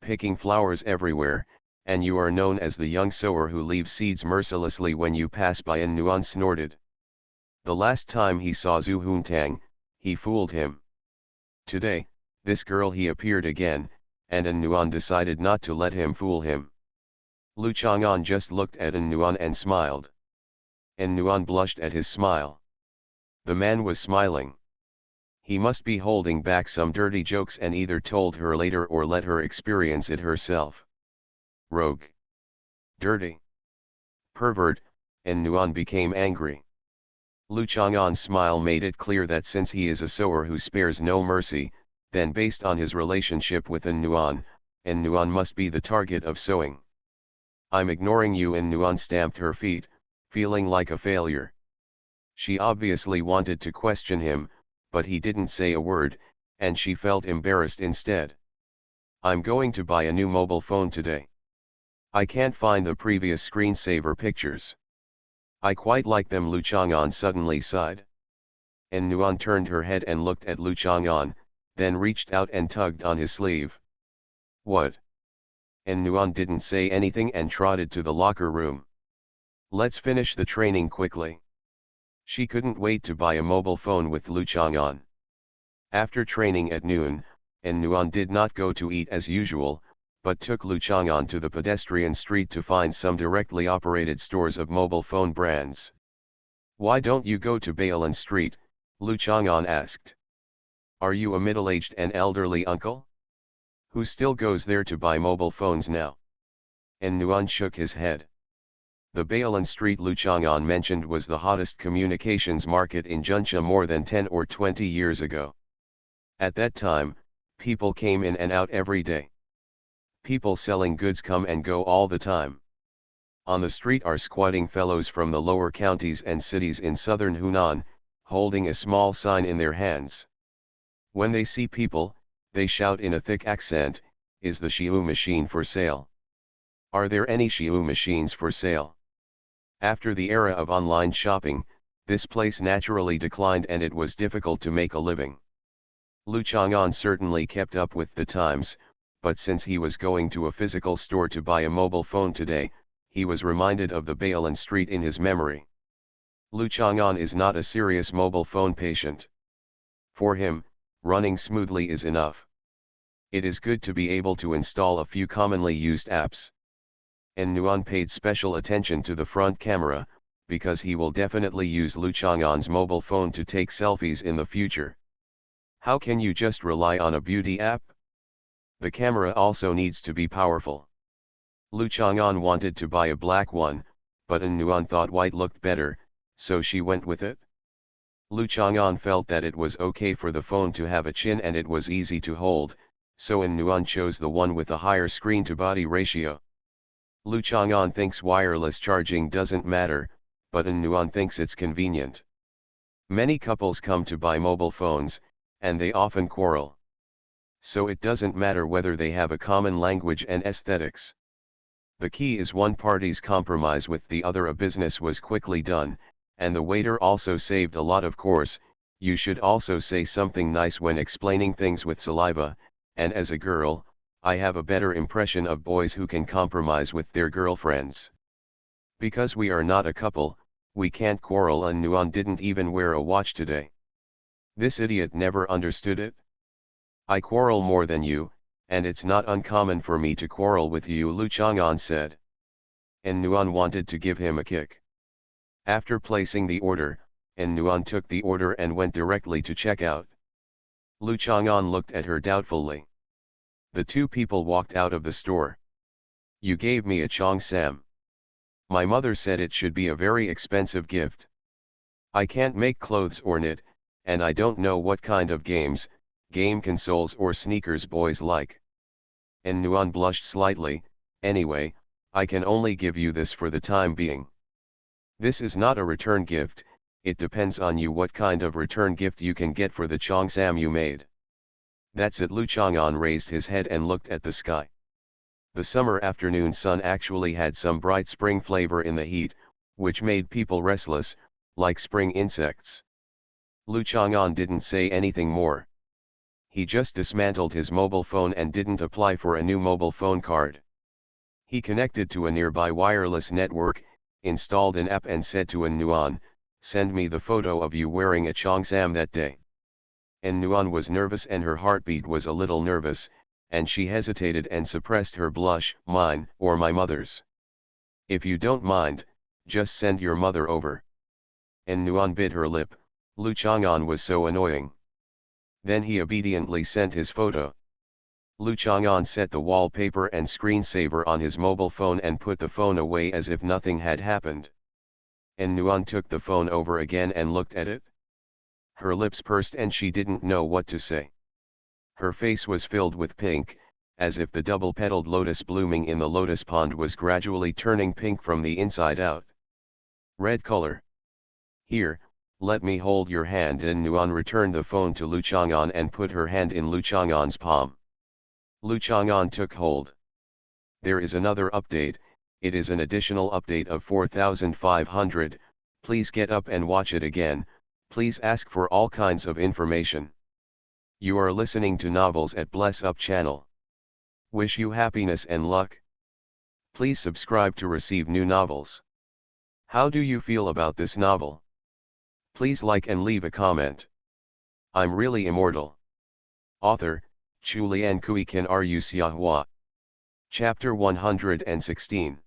picking flowers everywhere, and you are known as the young sower who leaves seeds mercilessly when you pass by. An Nuan snorted. The last time he saw Zhu Huntang, he fooled him. Today, this girl he appeared again, and An Nuan decided not to let him fool him. Lu Chang'an just looked at An Nuan and smiled. An Nuan blushed at his smile. The man was smiling. He must be holding back some dirty jokes and either told her later or let her experience it herself. Rogue. Dirty. Pervert. An Nuan became angry. Lu Chang'an's smile made it clear that since he is a sower who spares no mercy, then based on his relationship with An Nuan must be the target of sowing. I'm ignoring you. An Nuan stamped her feet, feeling like a failure. She obviously wanted to question him, but he didn't say a word, and she felt embarrassed instead. I'm going to buy a new mobile phone today. I can't find the previous screensaver pictures. I quite like them. Lu Chang'an suddenly sighed. An Nuan turned her head and looked at Lu Chang'an, then reached out and tugged on his sleeve. What? An Nuan didn't say anything and trotted to the locker room. Let's finish the training quickly. She couldn't wait to buy a mobile phone with Lu Chang'an. After training at noon, An Nuan did not go to eat as usual, but took Lu Chang'an to the pedestrian street to find some directly operated stores of mobile phone brands. Why don't you go to Bailan Street? Lu Chang'an asked. Are you a middle-aged and elderly uncle? Who still goes there to buy mobile phones now? An Nuan shook his head. The Bailan Street Lu Chang'an mentioned was the hottest communications market in Juncha more than 10 or 20 years ago. At that time, people came in and out every day. People selling goods come and go all the time. On the street are squatting fellows from the lower counties and cities in southern Hunan, holding a small sign in their hands. When they see people, they shout in a thick accent, "Is the Xiu machine for sale? Are there any Xiu machines for sale?" After the era of online shopping, this place naturally declined and it was difficult to make a living. Lu Chang'an certainly kept up with the times, but since he was going to a physical store to buy a mobile phone today, he was reminded of the Bailan Street in his memory. Lu Chang'an is not a serious mobile phone patient. For him, running smoothly is enough. It is good to be able to install a few commonly used apps. An Nuan paid special attention to the front camera, because he will definitely use Lu Chang'an's mobile phone to take selfies in the future. How can you just rely on a beauty app? The camera also needs to be powerful. Lu Chang'an wanted to buy a black one, but An Nuan thought white looked better, so she went with it. Lu Chang'an felt that it was okay for the phone to have a chin and it was easy to hold, so An Nuan chose the one with a higher screen-to-body ratio. Lu Chang'an thinks wireless charging doesn't matter, but An Nuan thinks it's convenient. Many couples come to buy mobile phones, and they often quarrel. So it doesn't matter whether they have a common language and aesthetics. The key is one party's compromise with the other. A business was quickly done, and the waiter also saved a lot. Of course, you should also say something nice when explaining things with saliva, and as a girl, I have a better impression of boys who can compromise with their girlfriends. Because we are not a couple, we can't quarrel. An Nuan didn't even wear a watch today. This idiot never understood it. I quarrel more than you, and it's not uncommon for me to quarrel with you, Lu Chang'an said. An Nuan wanted to give him a kick. After placing the order, An Nuan took the order and went directly to checkout. Lu Chang'an looked at her doubtfully. The two people walked out of the store. You gave me a cheongsam. My mother said it should be a very expensive gift. I can't make clothes or knit, and I don't know what kind of games, game consoles or sneakers boys like. An Nuan blushed slightly. Anyway, I can only give you this for the time being. This is not a return gift, it depends on you what kind of return gift you can get for the cheongsam you made. That's it. Lu Chang'an raised his head and looked at the sky. The summer afternoon sun actually had some bright spring flavor in the heat, which made people restless, like spring insects. Lu Chang'an didn't say anything more. He just dismantled his mobile phone and didn't apply for a new mobile phone card. He connected to a nearby wireless network, installed an app and said to En Nuan, "Send me the photo of you wearing a cheongsam that day." En Nuan was nervous and her heartbeat was a little nervous, and she hesitated and suppressed her blush. "Mine, or my mother's? If you don't mind, just send your mother over." En Nuan bit her lip. Lu Chang'an was so annoying. Then he obediently sent his photo. Lu Chang'an set the wallpaper and screensaver on his mobile phone and put the phone away as if nothing had happened. En Nuan took the phone over again and looked at it. Her lips pursed and she didn't know what to say. Her face was filled with pink, as if the double-petaled lotus blooming in the lotus pond was gradually turning pink from the inside out. Red color. "Here, let me hold your hand." En Nuan returned the phone to Lu Chang'an and put her hand in Lu Chang'an's palm. Lu Chang'an took hold. "There is another update, it is an additional update of 4500, please get up and watch it again, please ask for all kinds of information. You are listening to Novels at Bless Up channel. Wish you happiness and luck. Please subscribe to receive new novels. How do you feel about this novel? Please like and leave a comment. I'm really immortal." Author, Chu Lian Kui Kan Ru Xiahua. Chapter 116.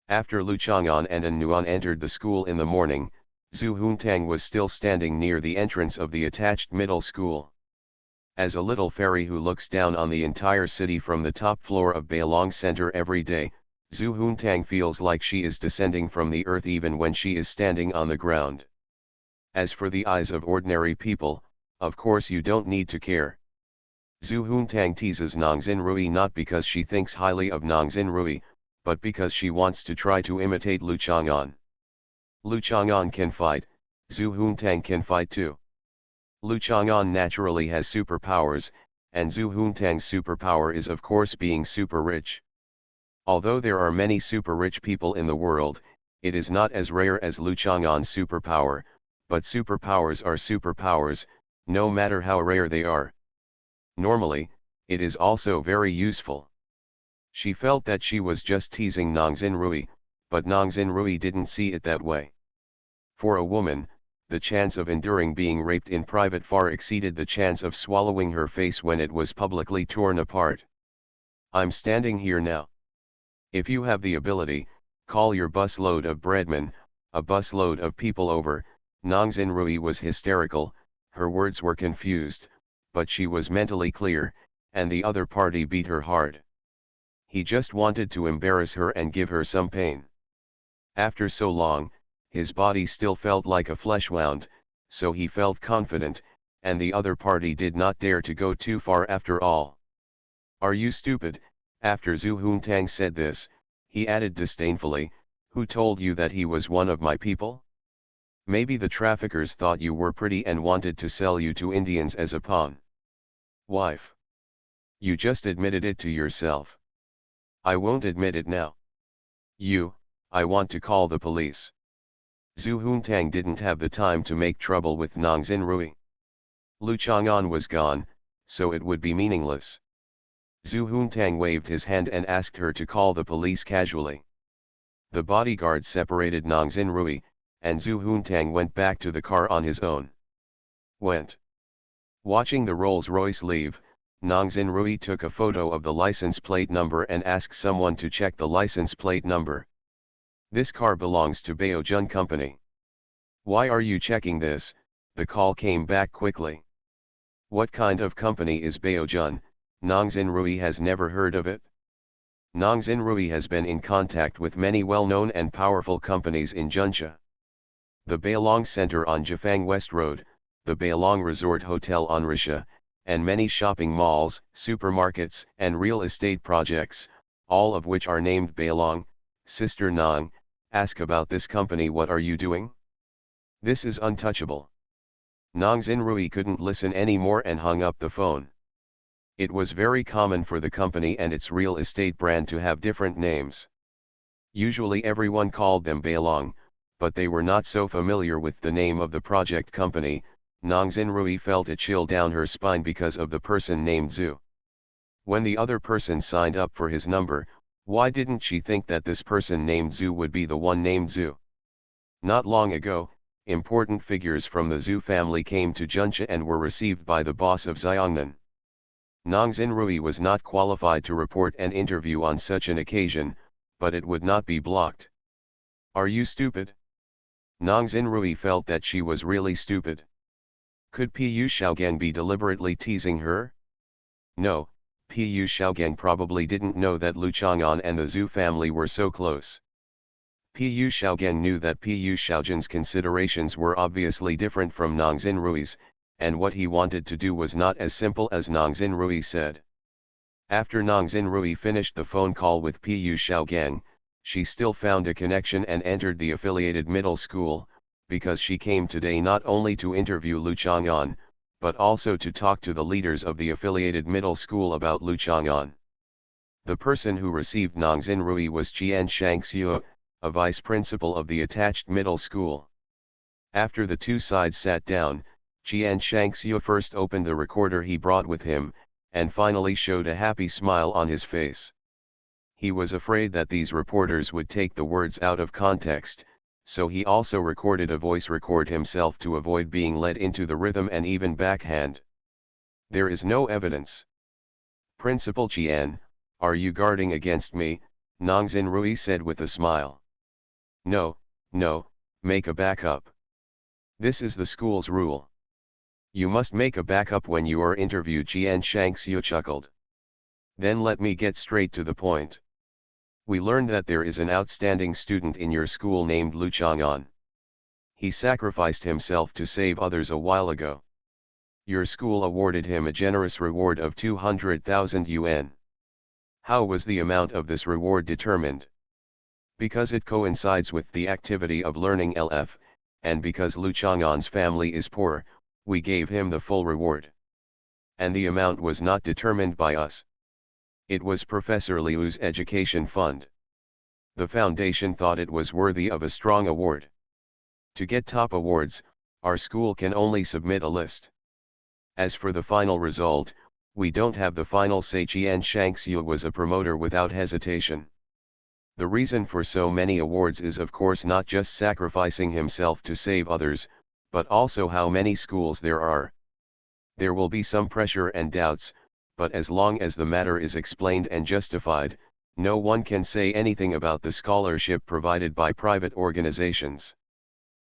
After Lu Chang'an and En Nuan entered the school in the morning, Zhu Huntang was still standing near the entrance of the attached middle school. As a little fairy who looks down on the entire city from the top floor of Bailong Center every day, Zhu Huntang feels like she is descending from the earth even when she is standing on the ground. As for the eyes of ordinary people, of course you don't need to care. Zhu Huntang teases Nongzin Rui not because she thinks highly of Nongzin Rui, but because she wants to try to imitate Lu Chang'an. Lu Chang'an can fight, Zhu Huntang can fight too. Lu Chang'an naturally has superpowers, and Zhu Huntang's superpower is of course being super rich. Although there are many super rich people in the world, it is not as rare as Lu Chang'an's superpower, but superpowers are superpowers, no matter how rare they are. Normally, it is also very useful. She felt that she was just teasing Nongzin Rui, but Nongzin Rui didn't see it that way. For a woman, the chance of enduring being raped in private far exceeded the chance of swallowing her face when it was publicly torn apart. "I'm standing here now. If you have the ability, call your busload of breadmen, a busload of people over." Nongzin Rui was hysterical, her words were confused, but she was mentally clear, and the other party beat her hard. He just wanted to embarrass her and give her some pain. After so long, his body still felt like a flesh wound, so he felt confident, and the other party did not dare to go too far after all. "Are you stupid?" After Zhu Huntang said this, he added disdainfully, "Who told you that he was one of my people? Maybe the traffickers thought you were pretty and wanted to sell you to Indians as a pawn. Wife. You just admitted it to yourself. I won't admit it now. I want to call the police." Zhu Huntang didn't have the time to make trouble with Nongzin Rui. Lu Chang'an was gone, so it would be meaningless. Zhu Huntang waved his hand and asked her to call the police casually. The bodyguard separated Nongzin Rui, and Zhu Huntang went back to the car on his own. Watching the Rolls-Royce leave, Nongzin Rui took a photo of the license plate number and asked someone to check the license plate number. "This car belongs to Baojun Company." "Why are you checking this?" The call came back quickly. "What kind of company is Baojun? Nongzin Rui has never heard of it." Nongzin Rui has been in contact with many well-known and powerful companies in Junsha. The Bailong Center on Jifang West Road, the Bailong Resort Hotel on Risha, and many shopping malls, supermarkets, and real estate projects, all of which are named Bailong, Sister Nong, Ask about this company, what are you doing? This is untouchable. Nong Xinrui couldn't listen anymore and hung up the phone. It was very common for the company and its real estate brand to have different names. Usually everyone called them Bailong, but they were not so familiar with the name of the project company. Nong Xinrui felt a chill down her spine because of the person named Zhu. When the other person signed up for his number, why didn't she think that this person named Zhu would be the one named Zhu? Not long ago, important figures from the Zhu family came to Juncha and were received by the boss of Xiongnan. Nong Xinrui was not qualified to report an interview on such an occasion, but it would not be blocked. Are you stupid? Nong Xinrui felt that she was really stupid. Could Pu Shaogang be deliberately teasing her? No, Pu Shaogang probably didn't know that Lu Chang'an and the Zhu family were so close. Pu Shaogang knew that Pu Shaojan's considerations were obviously different from Nong Xinrui's, and what he wanted to do was not as simple as Nong Xinrui said. After Nong Xinrui finished the phone call with Pu Shaogang, she still found a connection and entered the affiliated middle school, because she came today not only to interview Lu Chang'an, but also to talk to the leaders of the affiliated middle school about Lu Chang'an. The person who received Nong Xinrui was Qian Shangxiu, a vice principal of the attached middle school. After the two sides sat down, Qian Shangxiu first opened the recorder he brought with him, and finally showed a happy smile on his face. He was afraid that these reporters would take the words out of context, so he also recorded a voice record himself to avoid being led into the rhythm and even backhand. There is no evidence. Principal Qian, are you guarding against me? Nong Xinrui said with a smile. No, make a backup. This is the school's rule. You must make a backup when you are interviewed, Qian Shangxiu chuckled. Then let me get straight to the point. We learned that there is an outstanding student in your school named Lu Chang'an. He sacrificed himself to save others a while ago. Your school awarded him a generous reward of 200,000 yuan. How was the amount of this reward determined? Because it coincides with the activity of learning LF, and because Lu Chang'an's family is poor, we gave him the full reward. And the amount was not determined by us. It was Professor Liu's education fund. The foundation thought it was worthy of a strong award. To get top awards, our school can only submit a list. As for the final result, we don't have the final say. Qian Shangxiu was a promoter without hesitation. The reason for so many awards is of course not just sacrificing himself to save others, but also how many schools there are. There will be some pressure and doubts, but as long as the matter is explained and justified, no one can say anything about the scholarship provided by private organizations.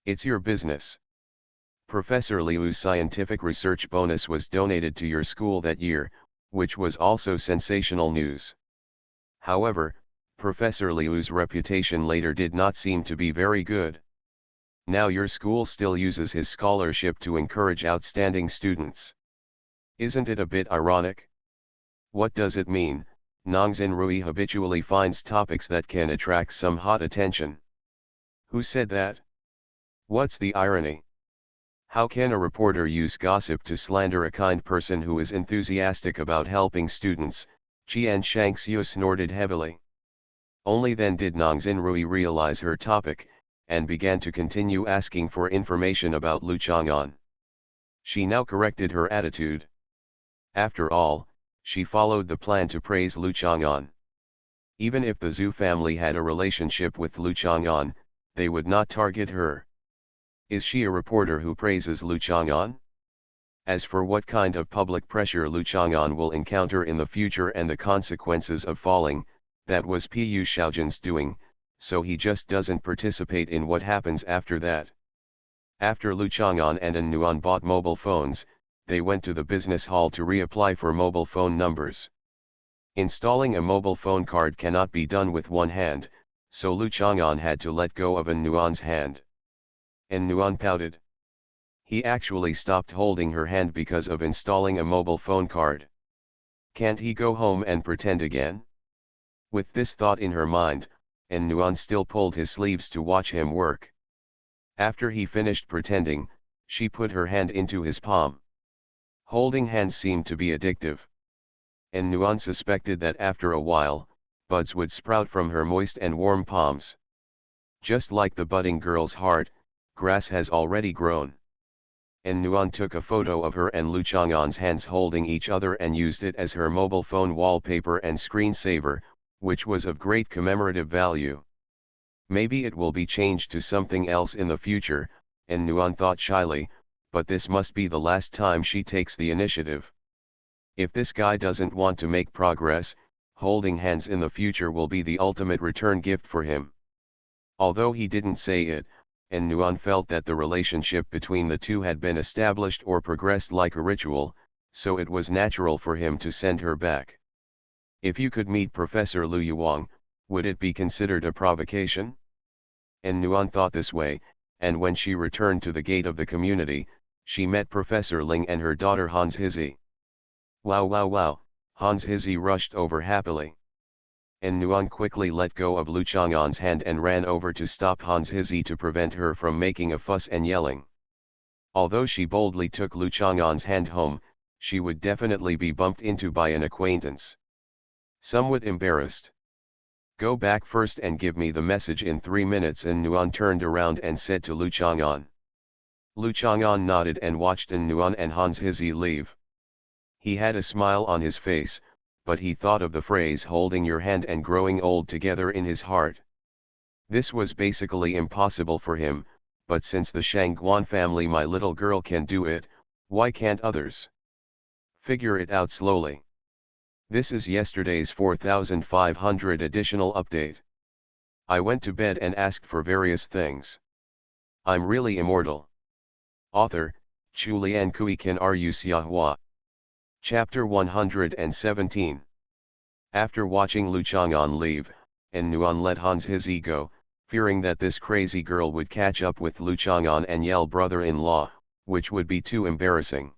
It's your business. Professor Liu's scientific research bonus was donated to your school that year, which was also sensational news. However, Professor Liu's reputation later did not seem to be very good. Now your school still uses his scholarship to encourage outstanding students. Isn't it a bit ironic? What does it mean? Nong Xinrui habitually finds topics that can attract some hot attention. Who said that? What's the irony? How can a reporter use gossip to slander a kind person who is enthusiastic about helping students? Qian Shangxiu snorted heavily. Only then did Nong Xinrui realize her topic, and began to continue asking for information about Lu Chang'an. She now corrected her attitude. After all, she followed the plan to praise Lu Chang'an. Even if the Zhu family had a relationship with Lu Chang'an, they would not target her. Is she a reporter who praises Lu Chang'an? As for what kind of public pressure Lu Chang'an will encounter in the future and the consequences of falling, that was Pu Shaojan's doing, so he just doesn't participate in what happens after that. After Lu Chang'an and An Nuan bought mobile phones, they went to the business hall to reapply for mobile phone numbers. Installing a mobile phone card cannot be done with one hand, so Lu Chang'an had to let go of An Nuan's hand. An Nuan pouted. He actually stopped holding her hand because of installing a mobile phone card. Can't he go home and pretend again? With this thought in her mind, and Nuan still pulled his sleeves to watch him work. After he finished pretending, she put her hand into his palm. Holding hands seemed to be addictive. And Nuan suspected that after a while, buds would sprout from her moist and warm palms. Just like the budding girl's heart, grass has already grown. And Nuan took a photo of her and Lu Chang'an's hands holding each other and used it as her mobile phone wallpaper and screensaver, which was of great commemorative value. Maybe it will be changed to something else in the future, and Nuan thought shyly, but this must be the last time she takes the initiative. If this guy doesn't want to make progress, holding hands in the future will be the ultimate return gift for him. Although he didn't say it, and Nuan felt that the relationship between the two had been established or progressed like a ritual, so it was natural for him to send her back. If you could meet Professor Lu Yuang, would it be considered a provocation? And Nuan thought this way, and when she returned to the gate of the community, she met Professor Ling and her daughter Hans Hizzy. Wow wow wow, Hans Hizzy rushed over happily. And Nuan quickly let go of Lu Chang'an's hand and ran over to stop Hans Hizzy to prevent her from making a fuss and yelling. Although she boldly took Lu Chang'an's hand home, she would definitely be bumped into by an acquaintance. Somewhat embarrassed. Go back first and give me the message in 3 minutes, and Nuan turned around and said to Lu Chang'an. Lu Chang'an nodded and watched Nuan and Hans Hizzy leave. He had a smile on his face, but he thought of the phrase holding your hand and growing old together in his heart. This was basically impossible for him, but since the Shangguan family my little girl can do it, why can't others? Figure it out slowly. This is yesterday's 4500 additional update. I went to bed and asked for various things. I'm really immortal. Author, Chulian Kui Kan Ru Xiahua. Chapter 117. After watching Lu Chang'an leave, and Nuan let Hans Hizzy go, fearing that this crazy girl would catch up with Lu Chang'an and yell brother-in-law, which would be too embarrassing.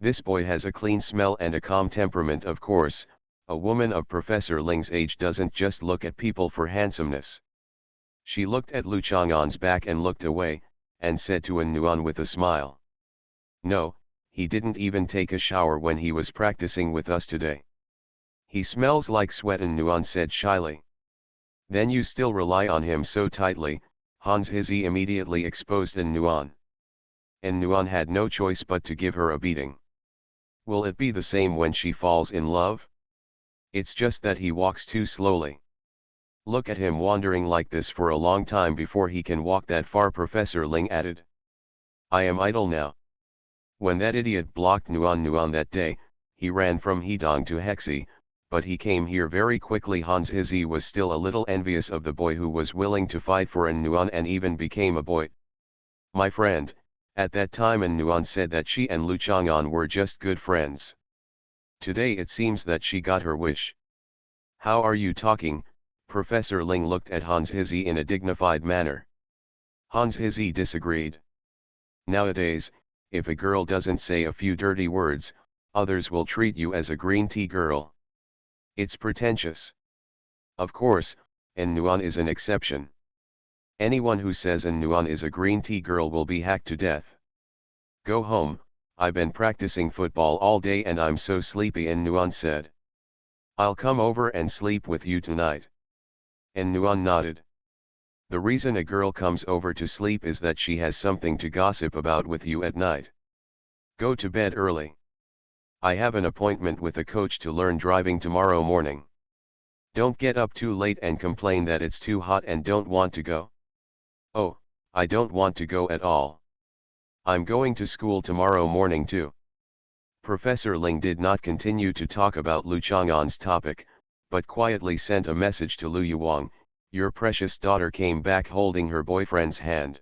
This boy has a clean smell and a calm temperament, of course. A woman of Professor Ling's age doesn't just look at people for handsomeness. She looked at Lu Chang'an's back and looked away, and said to Nuan with a smile. No, he didn't even take a shower when he was practicing with us today. He smells like sweat, Nuan said shyly. Then you still rely on him so tightly, Hans Hizzy immediately exposed Nuan. And Nuan had no choice but to give her a beating. Will it be the same when she falls in love? It's just that he walks too slowly. Look at him wandering like this for a long time before he can walk that far, Professor Ling added. I am idle now. When that idiot blocked Nuan that day, he ran from Hedong to Hexi, but he came here very quickly. Hans Hizzy was still a little envious of the boy who was willing to fight for Nuan and even became a boy. My friend, at that time Nuan said that she and Lu Chang'an were just good friends. Today it seems that she got her wish. How are you talking? Professor Ling looked at Hans Hizzy in a dignified manner. Hans Hizzy disagreed. Nowadays, if a girl doesn't say a few dirty words, others will treat you as a green tea girl. It's pretentious. Of course, Nuan is an exception. Anyone who says Nuan is a green tea girl will be hacked to death. Go home, I've been practicing football all day and I'm so sleepy, Nuan said. I'll come over and sleep with you tonight. Nuan nodded. The reason a girl comes over to sleep is that she has something to gossip about with you at night. Go to bed early. I have an appointment with a coach to learn driving tomorrow morning. Don't get up too late and complain that it's too hot and don't want to go. Oh, I don't want to go at all. I'm going to school tomorrow morning too. Professor Ling did not continue to talk about Lu Chang'an's topic, but quietly sent a message to Lu Yuang. Your precious daughter came back holding her boyfriend's hand.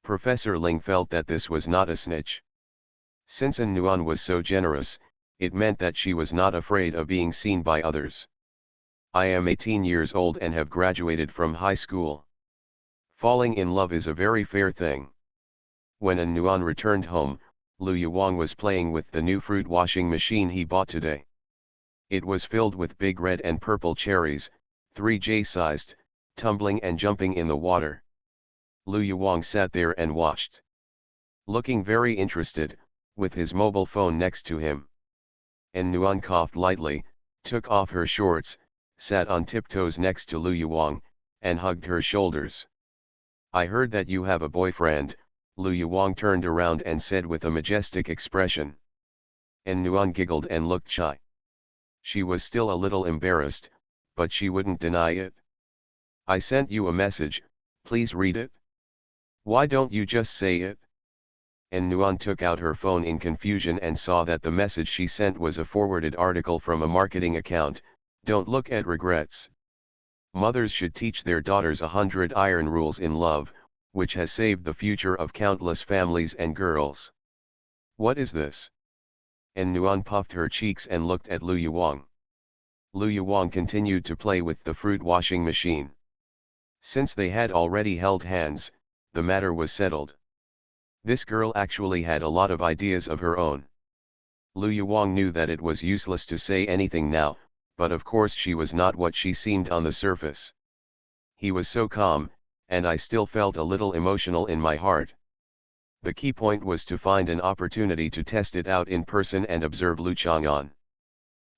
Professor Ling felt that this was not a snitch. Since Nuan was so generous, it meant that she was not afraid of being seen by others. I am 18 years old and have graduated from high school. Falling in love is a very fair thing. When Nuan returned home, Lu Yuang was playing with the new fruit washing machine he bought today. It was filled with big red and purple cherries, 3J-sized, tumbling and jumping in the water. Lu Yuwang sat there and watched. Looking very interested, with his mobile phone next to him. And Nuan coughed lightly, took off her shorts, sat on tiptoes next to Lu Yuwang, and hugged her shoulders. I heard that you have a boyfriend, Lu Yuwang turned around and said with a majestic expression. And Nuan giggled and looked shy. She was still a little embarrassed, but she wouldn't deny it. I sent you a message, please read it. Why don't you just say it? And Nuan took out her phone in confusion and saw that the message she sent was a forwarded article from a marketing account. Don't look at regrets. Mothers should teach their daughters 100 iron rules in love, which has saved the future of countless families and girls. What is this? And Nuan puffed her cheeks and looked at Lu Yuwang. Lu Yuwang continued to play with the fruit washing machine. Since they had already held hands, the matter was settled. This girl actually had a lot of ideas of her own. Lu Yuwang knew that it was useless to say anything now, but of course she was not what she seemed on the surface. He was so calm, and I still felt a little emotional in my heart. The key point was to find an opportunity to test it out in person and observe Lu Chang'an.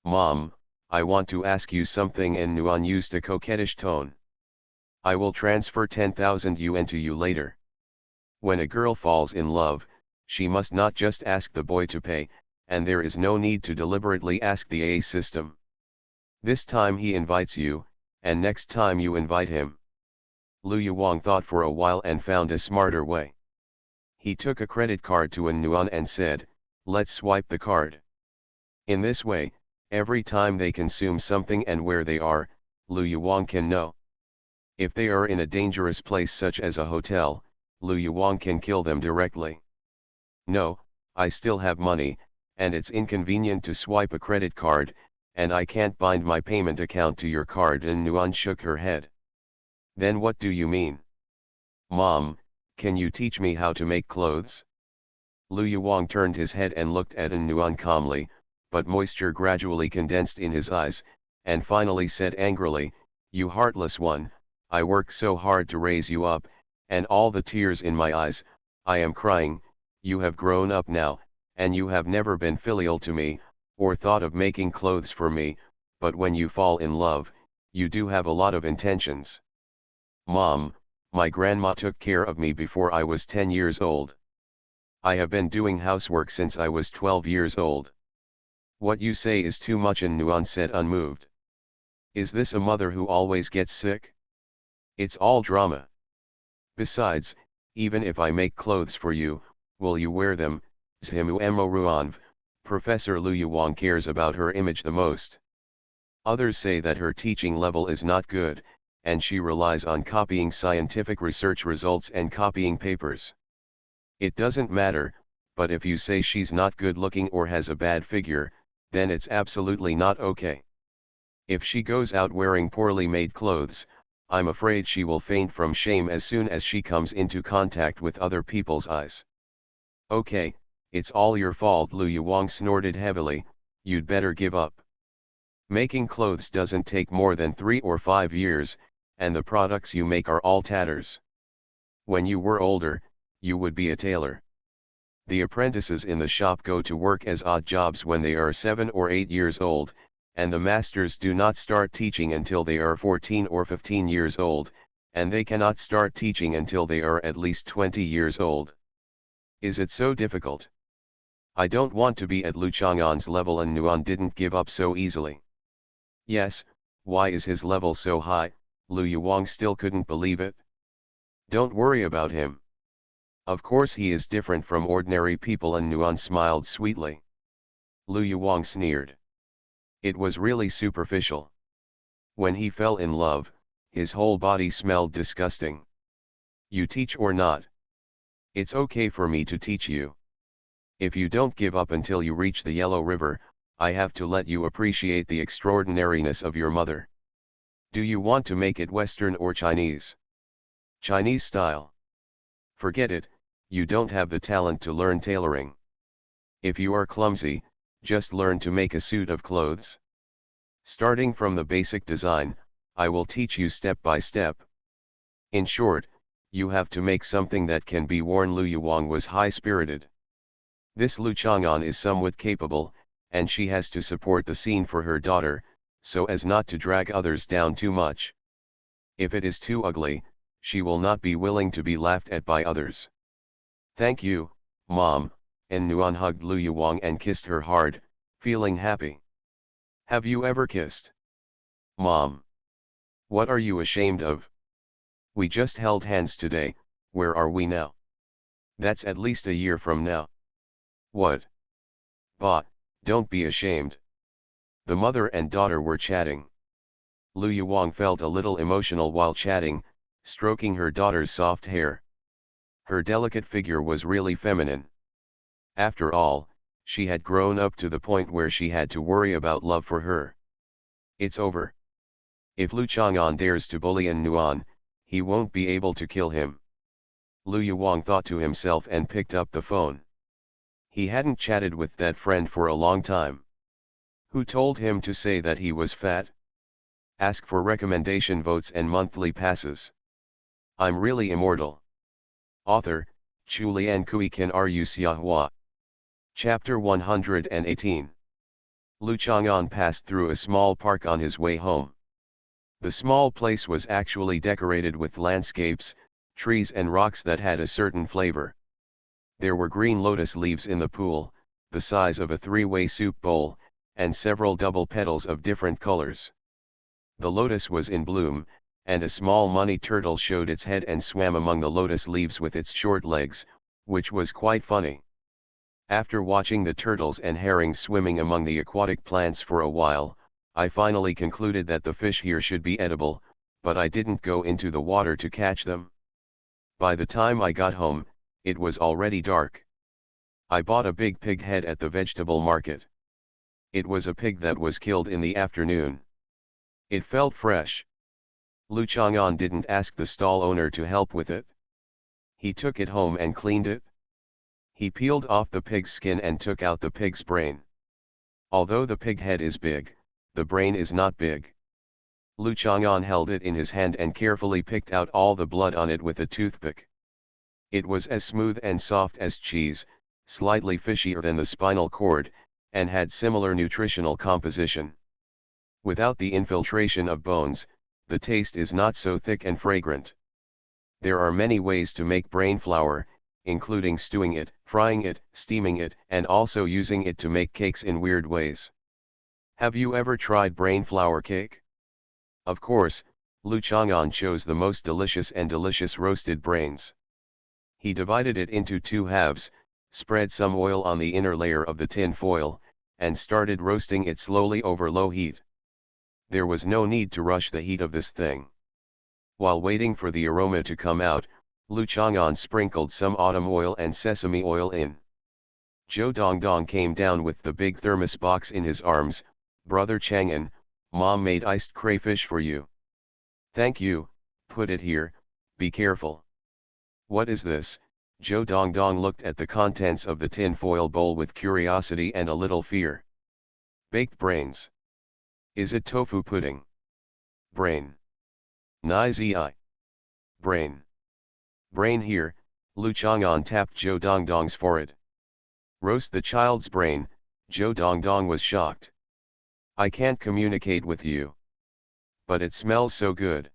Mom, I want to ask you something, and Nuan used a coquettish tone. I will transfer 10,000 yuan to you later. When a girl falls in love, she must not just ask the boy to pay, and there is no need to deliberately ask the AA system. This time he invites you, and next time you invite him. Lu Yuwang thought for a while and found a smarter way. He took a credit card to An Nuan and said, let's swipe the card. In this way, every time they consume something and where they are, Lu Yuwang can know. If they are in a dangerous place such as a hotel, Lu Yuwang can kill them directly. No, I still have money, and it's inconvenient to swipe a credit card, and I can't bind my payment account to your card. And Nuan shook her head. Then what do you mean? Mom, can you teach me how to make clothes? Lu Yuwang turned his head and looked at An Nuan calmly, but moisture gradually condensed in his eyes, and finally said angrily, you heartless one, I worked so hard to raise you up, and all the tears in my eyes, I am crying. You have grown up now, and you have never been filial to me, or thought of making clothes for me, but when you fall in love, you do have a lot of intentions. Mom, my grandma took care of me before I was 10 years old. I have been doing housework since I was 12 years old. What you say is too much, and Nuan said unmoved. Is this a mother who always gets sick? It's all drama. Besides, even if I make clothes for you, will you wear them? Zhimu Ruanv, Professor Lu Yuwang cares about her image the most. Others say that her teaching level is not good, and she relies on copying scientific research results and copying papers. It doesn't matter, but if you say she's not good looking or has a bad figure, then it's absolutely not okay. If she goes out wearing poorly made clothes, I'm afraid she will faint from shame as soon as she comes into contact with other people's eyes. Okay, it's all your fault, Lu Yuwang snorted heavily, you'd better give up. Making clothes doesn't take more than 3 or 5 years, and the products you make are all tatters. When you were older, you would be a tailor. The apprentices in the shop go to work as odd jobs when they are 7 or 8 years old, and the masters do not start teaching until they are 14 or 15 years old, and they cannot start teaching until they are at least 20 years old. Is it so difficult? I don't want to be at Lu Chang'an's level, and Nuan didn't give up so easily. Yes, why is his level so high? Lu Yuwang still couldn't believe it. Don't worry about him. Of course he is different from ordinary people, and Nuan smiled sweetly. Lu Yuwang sneered. It was really superficial. When he fell in love, his whole body smelled disgusting. You teach or not? It's okay for me to teach you. If you don't give up until you reach the Yellow River, I have to let you appreciate the extraordinariness of your mother. Do you want to make it Western or Chinese? Chinese style. Forget it, you don't have the talent to learn tailoring. If you are clumsy, just learn to make a suit of clothes. Starting from the basic design, I will teach you step by step. In short, you have to make something that can be worn. Lu Yuang was high-spirited. This Lu Chang'an is somewhat capable, and she has to support the scene for her daughter, so as not to drag others down too much. If it is too ugly, she will not be willing to be laughed at by others. Thank you, Mom, and Nuan hugged Lu Yuang and kissed her hard, feeling happy. Have you ever kissed? Mom. What are you ashamed of? We just held hands today, where are we now? That's at least a year from now. What? Bah, don't be ashamed. The mother and daughter were chatting. Lu Yuang felt a little emotional while chatting, stroking her daughter's soft hair. Her delicate figure was really feminine. After all, she had grown up to the point where she had to worry about love for her. It's over. If Lu Chang'an dares to bully Nuan, he won't be able to kill him. Lu Yuang thought to himself and picked up the phone. He hadn't chatted with that friend for a long time. Who told him to say that he was fat? Ask for recommendation votes and monthly passes. I'm really immortal. Author, Chulian Kui Kan Ru Xiahua. Chapter 118. Lu Chang'an passed through a small park on his way home. The small place was actually decorated with landscapes, trees and rocks that had a certain flavor. There were green lotus leaves in the pool, the size of a three-way soup bowl, and several double petals of different colors. The lotus was in bloom, and a small money turtle showed its head and swam among the lotus leaves with its short legs, which was quite funny. After watching the turtles and herrings swimming among the aquatic plants for a while, I finally concluded that the fish here should be edible, but I didn't go into the water to catch them. By the time I got home, it was already dark. I bought a big pig head at the vegetable market. It was a pig that was killed in the afternoon. It felt fresh. Lu Chang'an didn't ask the stall owner to help with it. He took it home and cleaned it. He peeled off the pig's skin and took out the pig's brain. Although the pig head is big, the brain is not big. Lu Chang'an held it in his hand and carefully picked out all the blood on it with a toothpick. It was as smooth and soft as cheese, slightly fishier than the spinal cord, and had similar nutritional composition. Without the infiltration of bones, the taste is not so thick and fragrant. There are many ways to make brain flour, including stewing it, frying it, steaming it, and also using it to make cakes in weird ways. Have you ever tried brain flour cake? Of course, Lu Chang'an chose the most delicious roasted brains. He divided it into two halves, spread some oil on the inner layer of the tin foil, and started roasting it slowly over low heat. There was no need to rush the heat of this thing. While waiting for the aroma to come out, Lu Chang'an sprinkled some autumn oil and sesame oil in. Zhou Dongdong came down with the big thermos box in his arms. Brother Chang'an, Mom made iced crayfish for you. Thank you, put it here, be careful. What is this? Zhou Dongdong looked at the contents of the tin foil bowl with curiosity and a little fear. Baked brains. Is it tofu pudding? Brain. Nai zi. Brain. Brain here, Lu Chang'an tapped Zhou Dongdong's forehead. Roast the child's brain, Zhou Dongdong was shocked. I can't communicate with you. But it smells so good.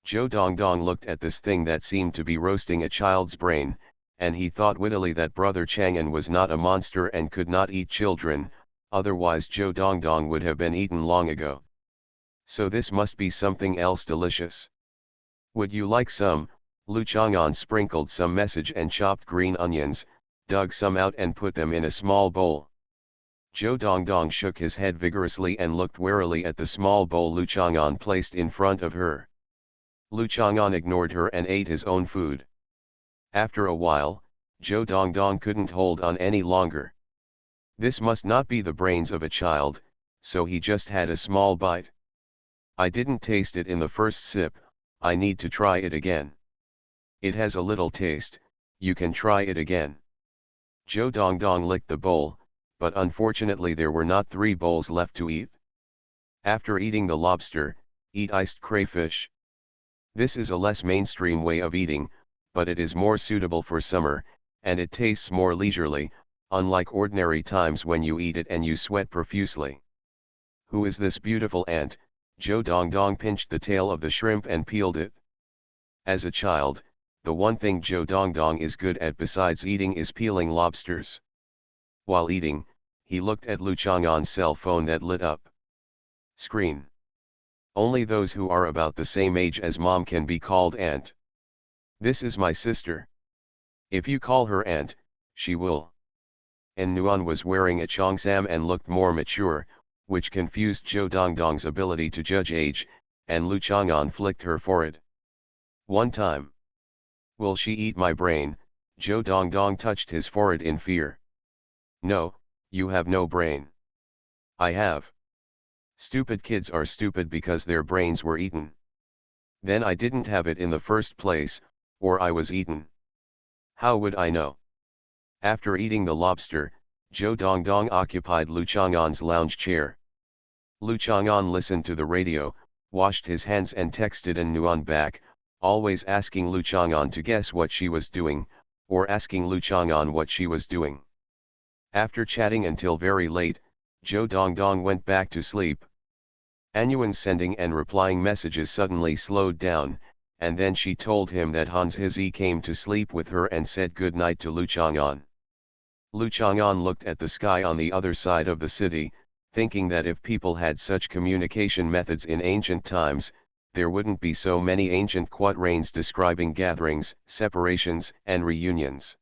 Zhou Dongdong looked at this thing that seemed to be roasting a child's brain, and he thought wittily that Brother Chang'an was not a monster and could not eat children, otherwise Zhou Dongdong would have been eaten long ago. So this must be something else delicious. Would you like some? Lu Chang'an sprinkled some message and chopped green onions, dug some out and put them in a small bowl. Zhou Dongdong shook his head vigorously and looked warily at the small bowl Lu Chang'an placed in front of her. Lu Chang'an ignored her and ate his own food. After a while, Zhou Dongdong couldn't hold on any longer. This must not be the brains of a child, so he just had a small bite. I didn't taste it in the first sip, I need to try it again. It has a little taste, you can try it again. Zhou Dongdong licked the bowl, but unfortunately there were not 3 bowls left to eat. After eating the lobster, eat iced crayfish. This is a less mainstream way of eating, but it is more suitable for summer, and it tastes more leisurely, unlike ordinary times when you eat it and you sweat profusely. Who is this beautiful ant? Joe Dong Dong pinched the tail of the shrimp and peeled it. As a child, the one thing Joe Dong Dong is good at besides eating is peeling lobsters. While eating, he looked at Lu Chang'an's cell phone that lit up. Screen. Only those who are about the same age as mom can be called aunt. This is my sister. If you call her aunt, she will. And Nuan was wearing a cheongsam and looked more mature, which confused Zhou Dongdong's ability to judge age, and Lu Chang'an flicked her forehead. One time. Will she eat my brain? Zhou Dongdong touched his forehead in fear. No, you have no brain. I have. Stupid kids are stupid because their brains were eaten. Then I didn't have it in the first place, or I was eaten. How would I know? After eating the lobster, Zhou Dongdong occupied Lu Chang'an's lounge chair. Lu Chang'an listened to the radio, washed his hands and texted An Nuan back, always asking Lu Chang'an to guess what she was doing, or asking Lu Chang'an what she was doing. After chatting until very late, Zhou Dongdong went back to sleep. An Nuan's sending and replying messages suddenly slowed down, and then she told him that Hans Hizi came to sleep with her and said good night to Lu Chang'an. Lu Chang'an looked at the sky on the other side of the city, thinking that if people had such communication methods in ancient times, there wouldn't be so many ancient quatrains describing gatherings, separations, and reunions.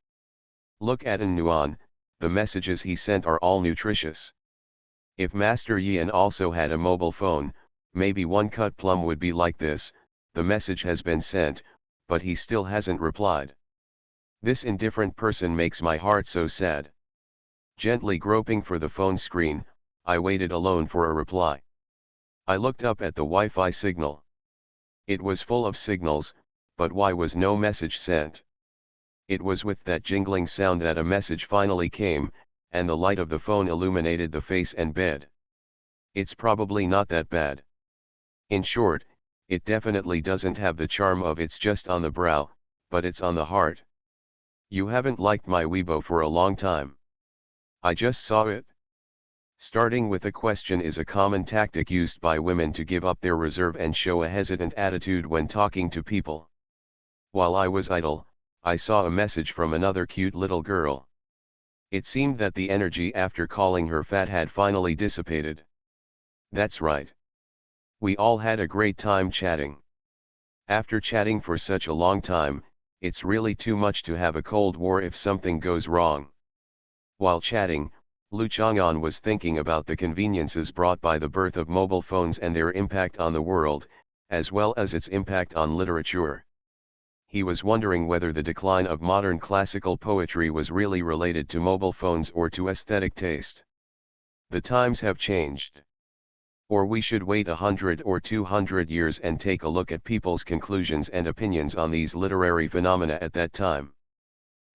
Look at An Nuan, the messages he sent are all nutritious. If Master Yan also had a mobile phone, maybe one cut plum would be like this: the message has been sent, but he still hasn't replied. This indifferent person makes my heart so sad. Gently groping for the phone screen, I waited alone for a reply. I looked up at the Wi-Fi signal. It was full of signals, but why was no message sent? It was with that jingling sound that a message finally came, and the light of the phone illuminated the face and bed. It's probably not that bad. In short, it definitely doesn't have the charm of it's just on the brow, but it's on the heart. You haven't liked my Weibo for a long time. I just saw it. Starting with a question is a common tactic used by women to give up their reserve and show a hesitant attitude when talking to people. While I was idle, I saw a message from another cute little girl. It seemed that the energy after calling her fat had finally dissipated. That's right. We all had a great time chatting. After chatting for such a long time, it's really too much to have a cold war if something goes wrong. While chatting, Lu Chang'an was thinking about the conveniences brought by the birth of mobile phones and their impact on the world, as well as its impact on literature. He was wondering whether the decline of modern classical poetry was really related to mobile phones or to aesthetic taste. The times have changed. Or we should wait 100 or 200 years and take a look at people's conclusions and opinions on these literary phenomena at that time.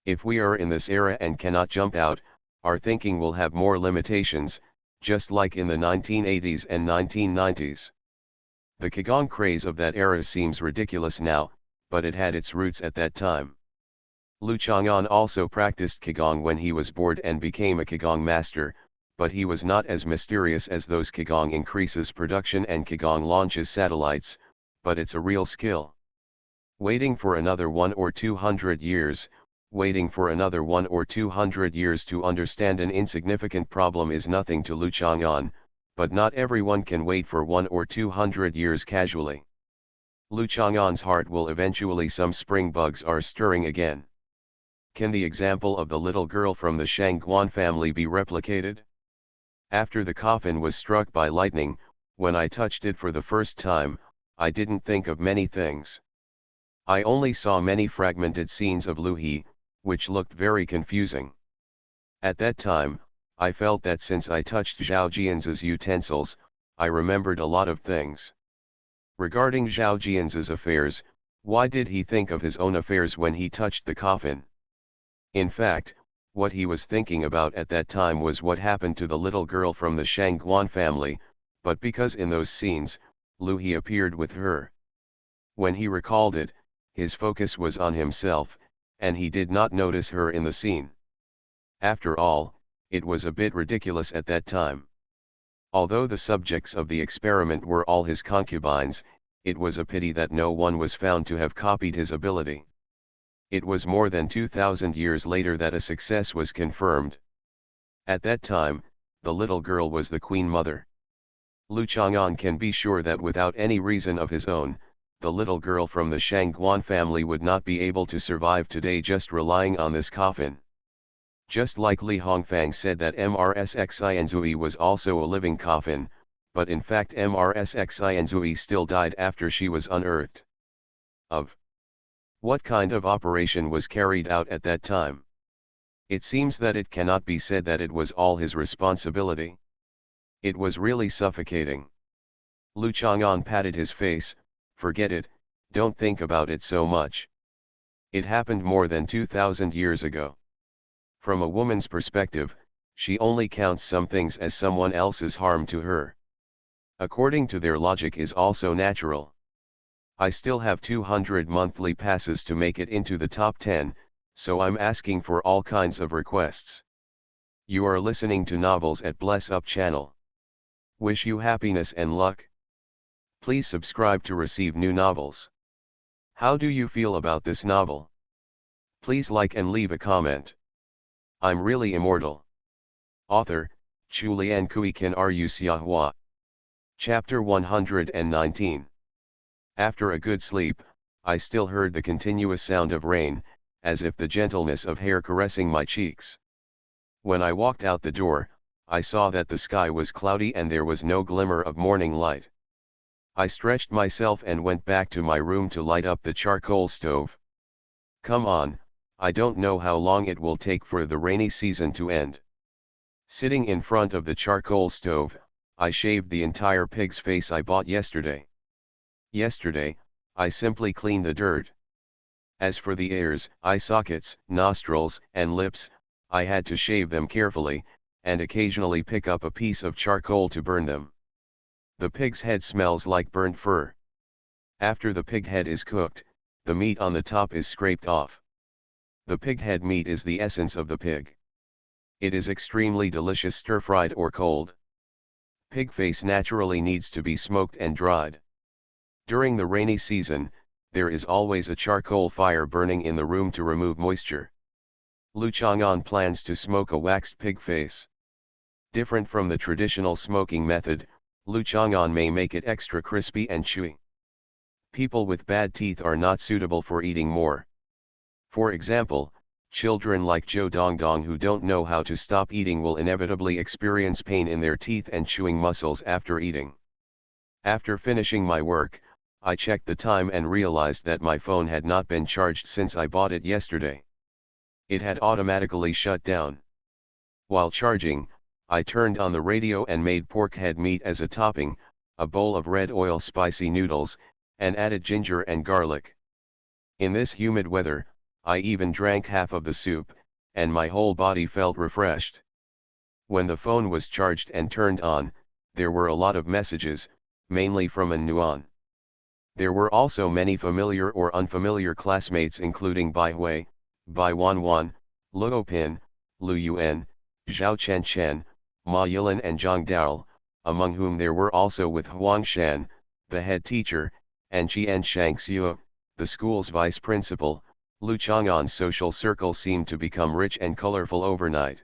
If we are in this era and cannot jump out, our thinking will have more limitations, just like in the 1980s and 1990s. The Qigong craze of that era seems ridiculous now, but it had its roots at that time. Lu Chang'an also practiced Qigong when he was bored and became a Qigong master, but he was not as mysterious as those. Qigong increases production and Qigong launches satellites, but it's a real skill. Waiting for another 1 or 200 years, waiting for another 1 or 200 years to understand an insignificant problem is nothing to Lu Chang'an, but not everyone can wait for 1 or 200 years casually. Lu Chang'an's heart will eventually. Some spring bugs are stirring again. Can the example of the little girl from the Shangguan family be replicated? After the coffin was struck by lightning, when I touched it for the first time, I didn't think of many things. I only saw many fragmented scenes of Lu He, which looked very confusing. At that time, I felt that since I touched Zhao Jianz's utensils, I remembered a lot of things. Regarding Zhao Jianz's affairs, why did he think of his own affairs when he touched the coffin? In fact, what he was thinking about at that time was what happened to the little girl from the Shangguan family, but because in those scenes, Lu He appeared with her. When he recalled it, his focus was on himself, and he did not notice her in the scene. After all, it was a bit ridiculous at that time. Although the subjects of the experiment were all his concubines, it was a pity that no one was found to have copied his ability. It was more than 2,000 years later that a success was confirmed. At that time, the little girl was the queen mother. Lu Chang'an can be sure that without any reason of his own, the little girl from the Shangguan family would not be able to survive today just relying on this coffin. Just like Li Hongfang said that MRSXINZui was also a living coffin, but in fact MRSXINZui still died after she was unearthed. Of what kind of operation was carried out at that time? It seems that it cannot be said that it was all his responsibility. It was really suffocating. Lu Chang'an patted his face. Forget it, don't think about it so much. It happened more than 2,000 years ago. From a woman's perspective, she only counts some things as someone else's harm to her. According to their logic is also natural. I still have 200 monthly passes to make it into the top 10, so I'm asking for all kinds of requests. You are listening to Novels at Bless Up channel. Wish you happiness and luck. Please subscribe to receive new novels. How do you feel about this novel? Please like and leave a comment. I'm really immortal. Author, Chulian Kui Kan Ru Xiahua. Chapter 119. After a good sleep, I still heard the continuous sound of rain, as if the gentleness of hair caressing my cheeks. When I walked out the door, I saw that the sky was cloudy and there was no glimmer of morning light. I stretched myself and went back to my room to light up the charcoal stove. Come on, I don't know how long it will take for the rainy season to end. Sitting in front of the charcoal stove, I shaved the entire pig's face I bought yesterday. Yesterday, I simply cleaned the dirt. As for the ears, eye sockets, nostrils, and lips, I had to shave them carefully, and occasionally pick up a piece of charcoal to burn them. The pig's head smells like burnt fur. After the pig head is cooked, the meat on the top is scraped off. The pig head meat is the essence of the pig. It is extremely delicious stir-fried or cold. Pig face naturally needs to be smoked and dried. During the rainy season, there is always a charcoal fire burning in the room to remove moisture. Lu Chang'an plans to smoke a waxed pig face. Different from the traditional smoking method, Lu Chang'an may make it extra crispy and chewy. People with bad teeth are not suitable for eating more. For example, children like Zhou Dongdong who don't know how to stop eating will inevitably experience pain in their teeth and chewing muscles after eating. After finishing my work, I checked the time and realized that my phone had not been charged since I bought it yesterday. It had automatically shut down. While charging, I turned on the radio and made pork head meat as a topping, a bowl of red oil spicy noodles, and added ginger and garlic. In this humid weather, I even drank half of the soup, and my whole body felt refreshed. When the phone was charged and turned on, there were a lot of messages, mainly from An Nuan. There were also many familiar or unfamiliar classmates including Bai Hui, Bai Wanwan, Luo Pin, Lu Yuan, Zhao Chen Chen, Ma Yilan and Zhang Dao, among whom there were also with Huang Shan, the head teacher, and Qian Shangxiu, the school's vice principal. Lu Chang'an's social circle seemed to become rich and colorful overnight.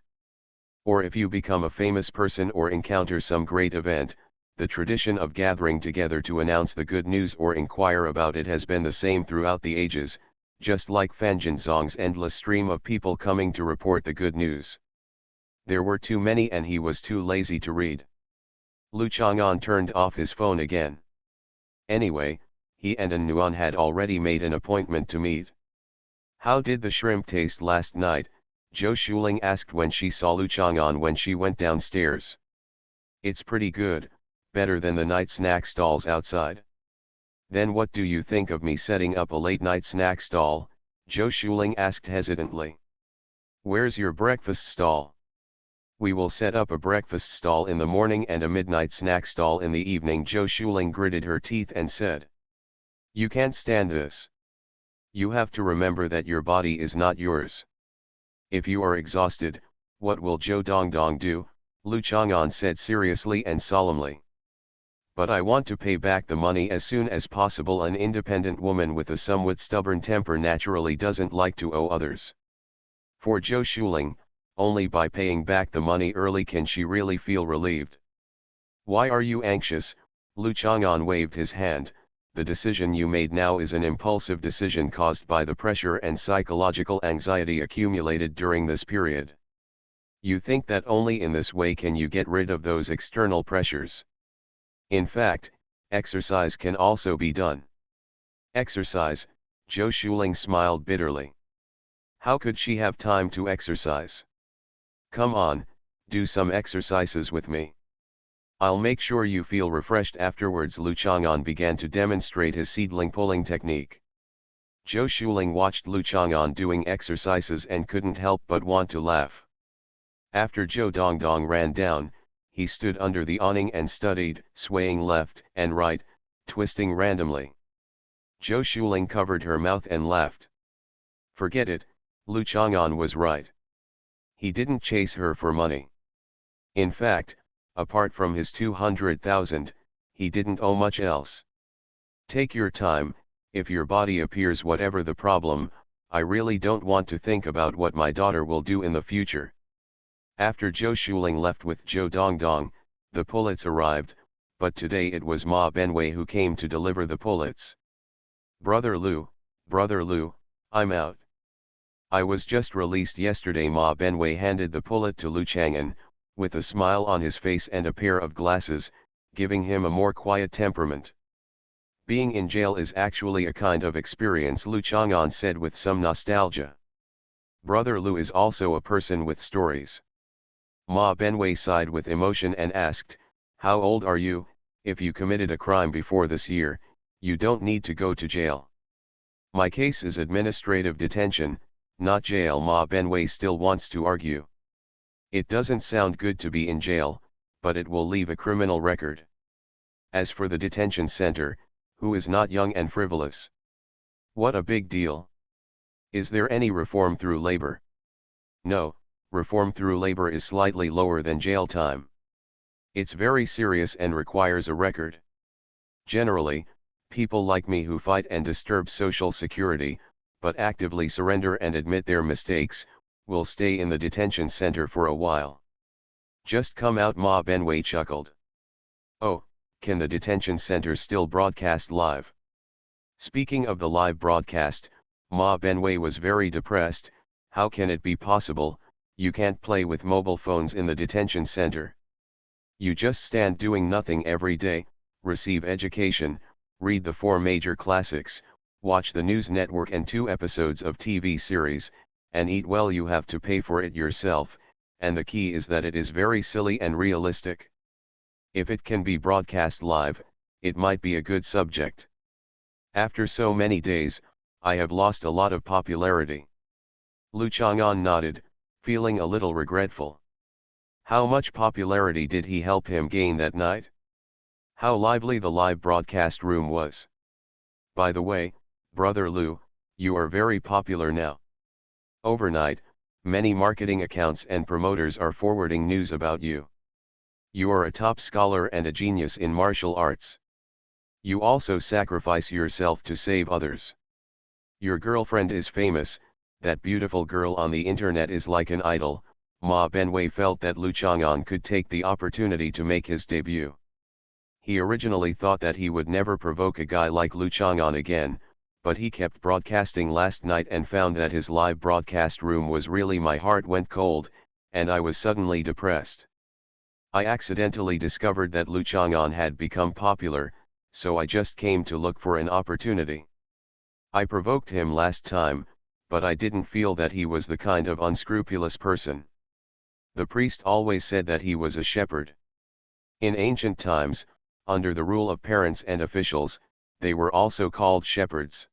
Or if you become a famous person or encounter some great event, the tradition of gathering together to announce the good news or inquire about it has been the same throughout the ages, just like Fanjin Zong's endless stream of people coming to report the good news. There were too many and he was too lazy to read. Lu Chang'an turned off his phone again. Anyway, he and An Nuan had already made an appointment to meet. How did the shrimp taste last night? Zhou Shuling asked when she saw Lu Chang'an when she went downstairs. It's pretty good, better than the night snack stalls outside. Then what do you think of me setting up a late-night snack stall? Zhou Shuling asked hesitantly. Where's your breakfast stall? We will set up a breakfast stall in the morning and a midnight snack stall in the evening. Zhou Shuling gritted her teeth and said. You can't stand this. You have to remember that your body is not yours. If you are exhausted, what will Zhou Dongdong do? Lu Chang'an said seriously and solemnly. But I want to pay back the money as soon as possible. An independent woman with a somewhat stubborn temper naturally doesn't like to owe others. For Zhou Shuling, only by paying back the money early can she really feel relieved. Why are you anxious? Lu Chang'an waved his hand. The decision you made now is an impulsive decision caused by the pressure and psychological anxiety accumulated during this period. You think that only in this way can you get rid of those external pressures. In fact, exercise can also be done. Exercise? Zhou Shuling smiled bitterly. How could she have time to exercise? Come on, do some exercises with me. I'll make sure you feel refreshed afterwards. Lu Chang'an began to demonstrate his seedling pulling technique. Zhou Shuling watched Lu Chang'an doing exercises and couldn't help but want to laugh. After Zhou Dongdong ran down, he stood under the awning and studied, swaying left and right, twisting randomly. Zhou Shuling covered her mouth and laughed. Forget it, Lu Chang'an was right. He didn't chase her for money. In fact, apart from his 200,000, he didn't owe much else. Take your time. If your body appears whatever the problem, I really don't want to think about what my daughter will do in the future. After Zhou Shuling left with Zhou Dongdong, the pullets arrived, but today it was Ma Benwei who came to deliver the pullets. Brother Lu, I'm out. I was just released yesterday. Ma Benwei handed the pullet to Lu Chang'an, with a smile on his face and a pair of glasses, giving him a more quiet temperament. Being in jail is actually a kind of experience, Lu Chang'an said with some nostalgia. Brother Lu is also a person with stories. Ma Benwei sighed with emotion and asked, how old are you? If you committed a crime before this year, you don't need to go to jail. My case is administrative detention, not jail. Ma Benwei still wants to argue. It doesn't sound good to be in jail, but it will leave a criminal record. As for the detention center, who is not young and frivolous? What a big deal. Is there any reform through labor? No, reform through labor is slightly lower than jail time. It's very serious and requires a record. Generally, people like me who fight and disturb social security, but actively surrender and admit their mistakes, will stay in the detention center for a while. Just come out. Ma Benwei chuckled. Oh, can the detention center still broadcast live? Speaking of the live broadcast, Ma Benwei was very depressed. How can it be possible? You can't play with mobile phones in the detention center. You just stand doing nothing every day, receive education, read the 4 major classics, watch the news network and 2 episodes of TV series, and eat well. You have to pay for it yourself, and the key is that it is very silly and realistic. If it can be broadcast live, it might be a good subject. After so many days, I have lost a lot of popularity. Lu Chang'an nodded, feeling a little regretful. How much popularity did he help him gain that night? How lively the live broadcast room was. By the way, Brother Lu, you are very popular now. Overnight, many marketing accounts and promoters are forwarding news about you. You are a top scholar and a genius in martial arts. You also sacrifice yourself to save others. Your girlfriend is famous, that beautiful girl on the internet is like an idol. Ma Benwei felt that Lu Chang'an could take the opportunity to make his debut. He originally thought that he would never provoke a guy like Lu Chang'an again, but he kept broadcasting last night and found that his live broadcast room was really. My heart went cold, and I was suddenly depressed. I accidentally discovered that Lu Chang'an had become popular, so I just came to look for an opportunity. I provoked him last time, but I didn't feel that he was the kind of unscrupulous person. The priest always said that he was a shepherd. In ancient times, under the rule of parents and officials, they were also called shepherds.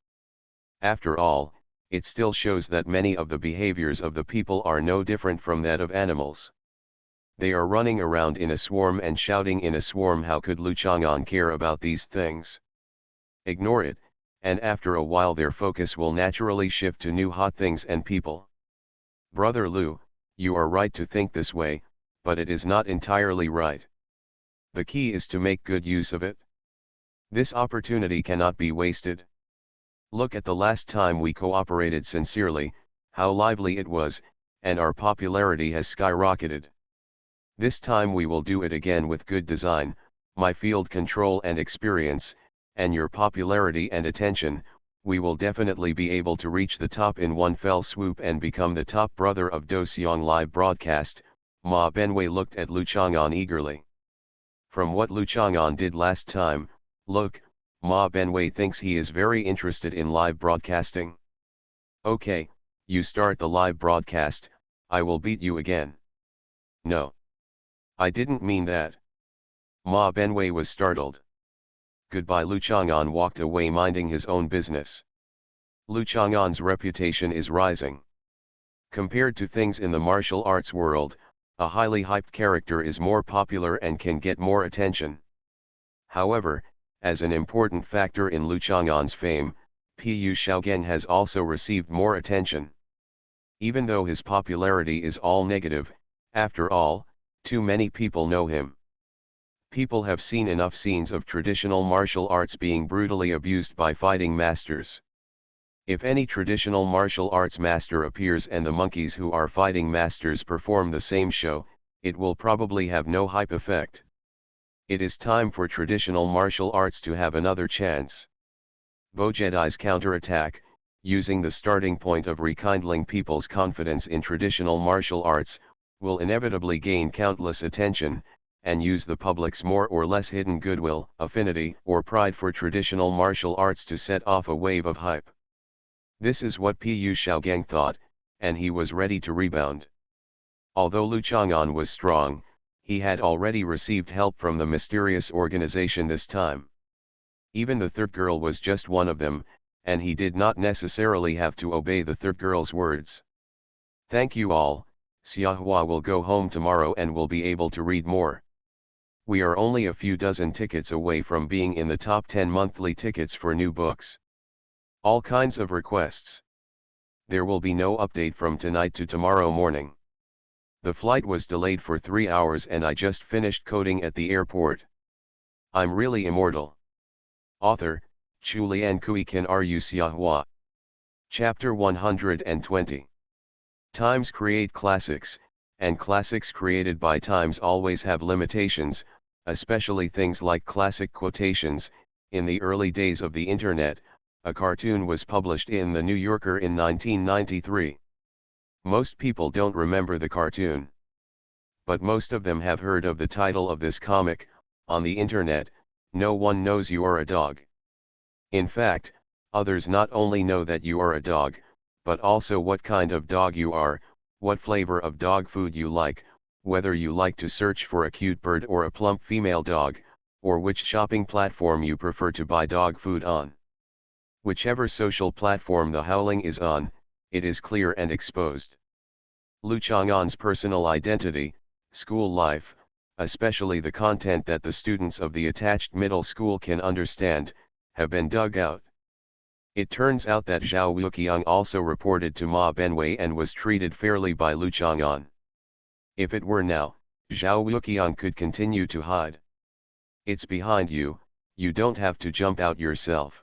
After all, it still shows that many of the behaviors of the people are no different from that of animals. They are running around in a swarm and shouting in a swarm. How could Lu Chang'an care about these things? Ignore it, and after a while their focus will naturally shift to new hot things and people. Brother Lu, you are right to think this way, but it is not entirely right. The key is to make good use of it. This opportunity cannot be wasted. Look at the last time we cooperated sincerely, how lively it was, and our popularity has skyrocketed. This time we will do it again with good design, my field control and experience, and your popularity and attention. We will definitely be able to reach the top in one fell swoop and become the top brother of Do Seong live broadcast. Ma Benwei looked at Lu Chang'an eagerly. From what Lu Chang'an did last time, look, Ma Benwei thinks he is very interested in live broadcasting. Okay, you start the live broadcast, I will beat you again. No. I didn't mean that. Ma Benwei was startled. Goodbye. Lu Chang'an walked away minding his own business. Lu Chang'an's reputation is rising. Compared to things in the martial arts world, a highly hyped character is more popular and can get more attention. However, as an important factor in Lu Chang'an's fame, Pu Shaogeng has also received more attention. Even though his popularity is all negative, after all, too many people know him. People have seen enough scenes of traditional martial arts being brutally abused by fighting masters. If any traditional martial arts master appears and the monkeys who are fighting masters perform the same show, it will probably have no hype effect. It is time for traditional martial arts to have another chance. Bojedi's counterattack, using the starting point of rekindling people's confidence in traditional martial arts, will inevitably gain countless attention, and use the public's more or less hidden goodwill, affinity, or pride for traditional martial arts to set off a wave of hype. This is what Pu Shaogeng thought, and he was ready to rebound. Although Lu Chang'an was strong, he had already received help from the mysterious organization this time. Even the third girl was just one of them, and he did not necessarily have to obey the third girl's words. Thank you all, Xiahua will go home tomorrow and will be able to read more. We are only a few dozen tickets away from being in the top 10 monthly tickets for new books. All kinds of requests. There will be no update from tonight to tomorrow morning. The flight was delayed for 3 hours and I just finished coding at the airport. I'm really immortal. Author, Chulian Kui Kan Ru Xiahua. Chapter 120. Times create classics, and classics created by times always have limitations, especially things like classic quotations. In the early days of the internet, a cartoon was published in The New Yorker in 1993. Most people don't remember the cartoon. But most of them have heard of the title of this comic. On the internet, no one knows you are a dog. In fact, others not only know that you are a dog, but also what kind of dog you are, what flavor of dog food you like, whether you like to search for a cute bird or a plump female dog, or which shopping platform you prefer to buy dog food on. Whichever social platform the howling is on, it is clear and exposed. Lu Chang'an's personal identity, school life, especially the content that the students of the attached middle school can understand, have been dug out. It turns out that Zhao Wuqiang also reported to Ma Benwei and was treated fairly by Lu Chang'an. If it were now, Zhao Wuqiang could continue to hide. It's behind you, you don't have to jump out yourself.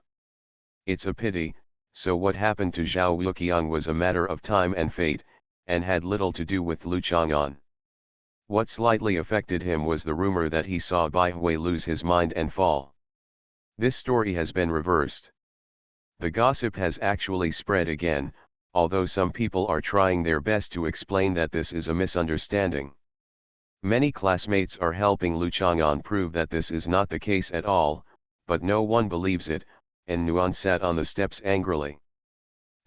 It's a pity, so what happened to Zhao Wuqiang was a matter of time and fate, and had little to do with Lu Chang'an. What slightly affected him was the rumor that he saw Bai Hui lose his mind and fall. This story has been reversed. The gossip has actually spread again, although some people are trying their best to explain that this is a misunderstanding. Many classmates are helping Lu Chang'an prove that this is not the case at all, but no one believes it, and Nuan sat on the steps angrily.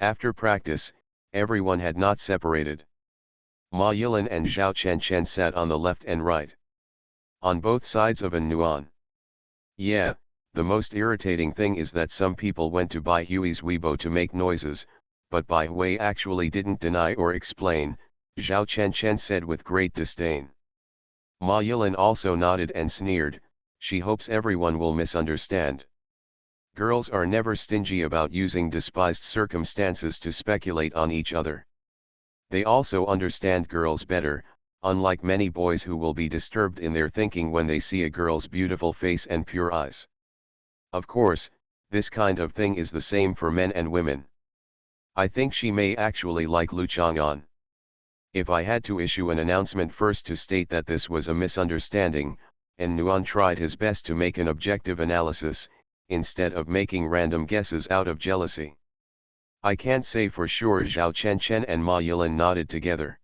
After practice, everyone had not separated. Ma Yilan and Zhao Chen sat on the left and right. On both sides of Nuan. Yeah, the most irritating thing is that some people went to Bai Hui's Weibo to make noises, but Bai Hui actually didn't deny or explain, Zhao Chen said with great disdain. Ma Yilan also nodded and sneered, she hopes everyone will misunderstand. Girls are never stingy about using despised circumstances to speculate on each other. They also understand girls better, unlike many boys who will be disturbed in their thinking when they see a girl's beautiful face and pure eyes. Of course, this kind of thing is the same for men and women. I think she may actually like Lu Chang'an. If I had to issue an announcement first to state that this was a misunderstanding, and Nuan tried his best to make an objective analysis, instead of making random guesses out of jealousy. I can't say for sure. Zhao Chenchen and Ma Yilin nodded together.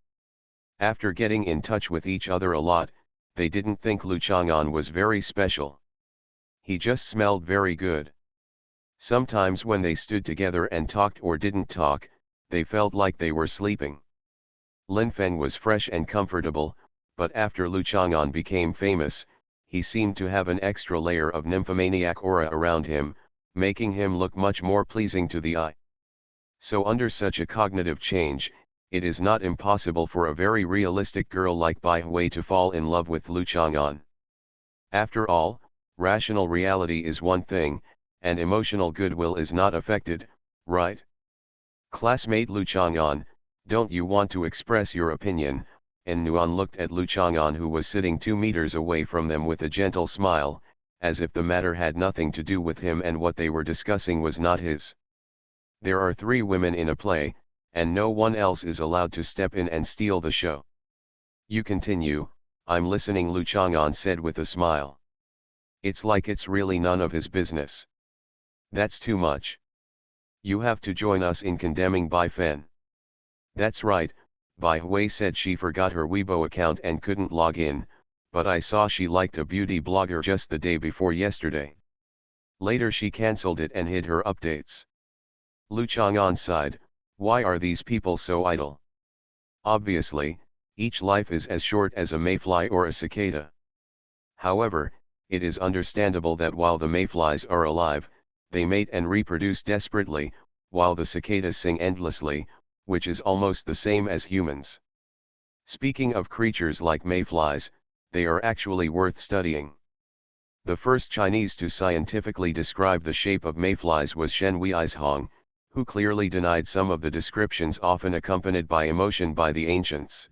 After getting in touch with each other a lot, they didn't think Lu Chang'an was very special. He just smelled very good. Sometimes when they stood together and talked or didn't talk, they felt like they were sleeping. Lin Feng was fresh and comfortable, but after Lu Chang'an became famous, he seemed to have an extra layer of nymphomaniac aura around him, making him look much more pleasing to the eye. So under such a cognitive change, it is not impossible for a very realistic girl like Bai Hui to fall in love with Lu Chang'an. After all, rational reality is one thing, and emotional goodwill is not affected, right? Classmate Lu Chang'an, don't you want to express your opinion? And Nuan looked at Lu Chang'an, who was sitting 2 meters away from them, with a gentle smile, as if the matter had nothing to do with him and what they were discussing was not his. There are 3 women in a play, and no one else is allowed to step in and steal the show. You continue, I'm listening, Lu Chang'an said with a smile. It's like it's really none of his business. That's too much. You have to join us in condemning Bai Fen. That's right, Bai Hui said she forgot her Weibo account and couldn't log in, but I saw she liked a beauty blogger just the day before yesterday. Later she cancelled it and hid her updates. Lu Chang'an sighed, why are these people so idle? Obviously, each life is as short as a mayfly or a cicada. However, it is understandable that while the mayflies are alive, they mate and reproduce desperately, while the cicadas sing endlessly, which is almost the same as humans. Speaking of creatures like mayflies, they are actually worth studying. The first Chinese to scientifically describe the shape of mayflies was Shen Weizhong, who clearly denied some of the descriptions often accompanied by emotion by the ancients.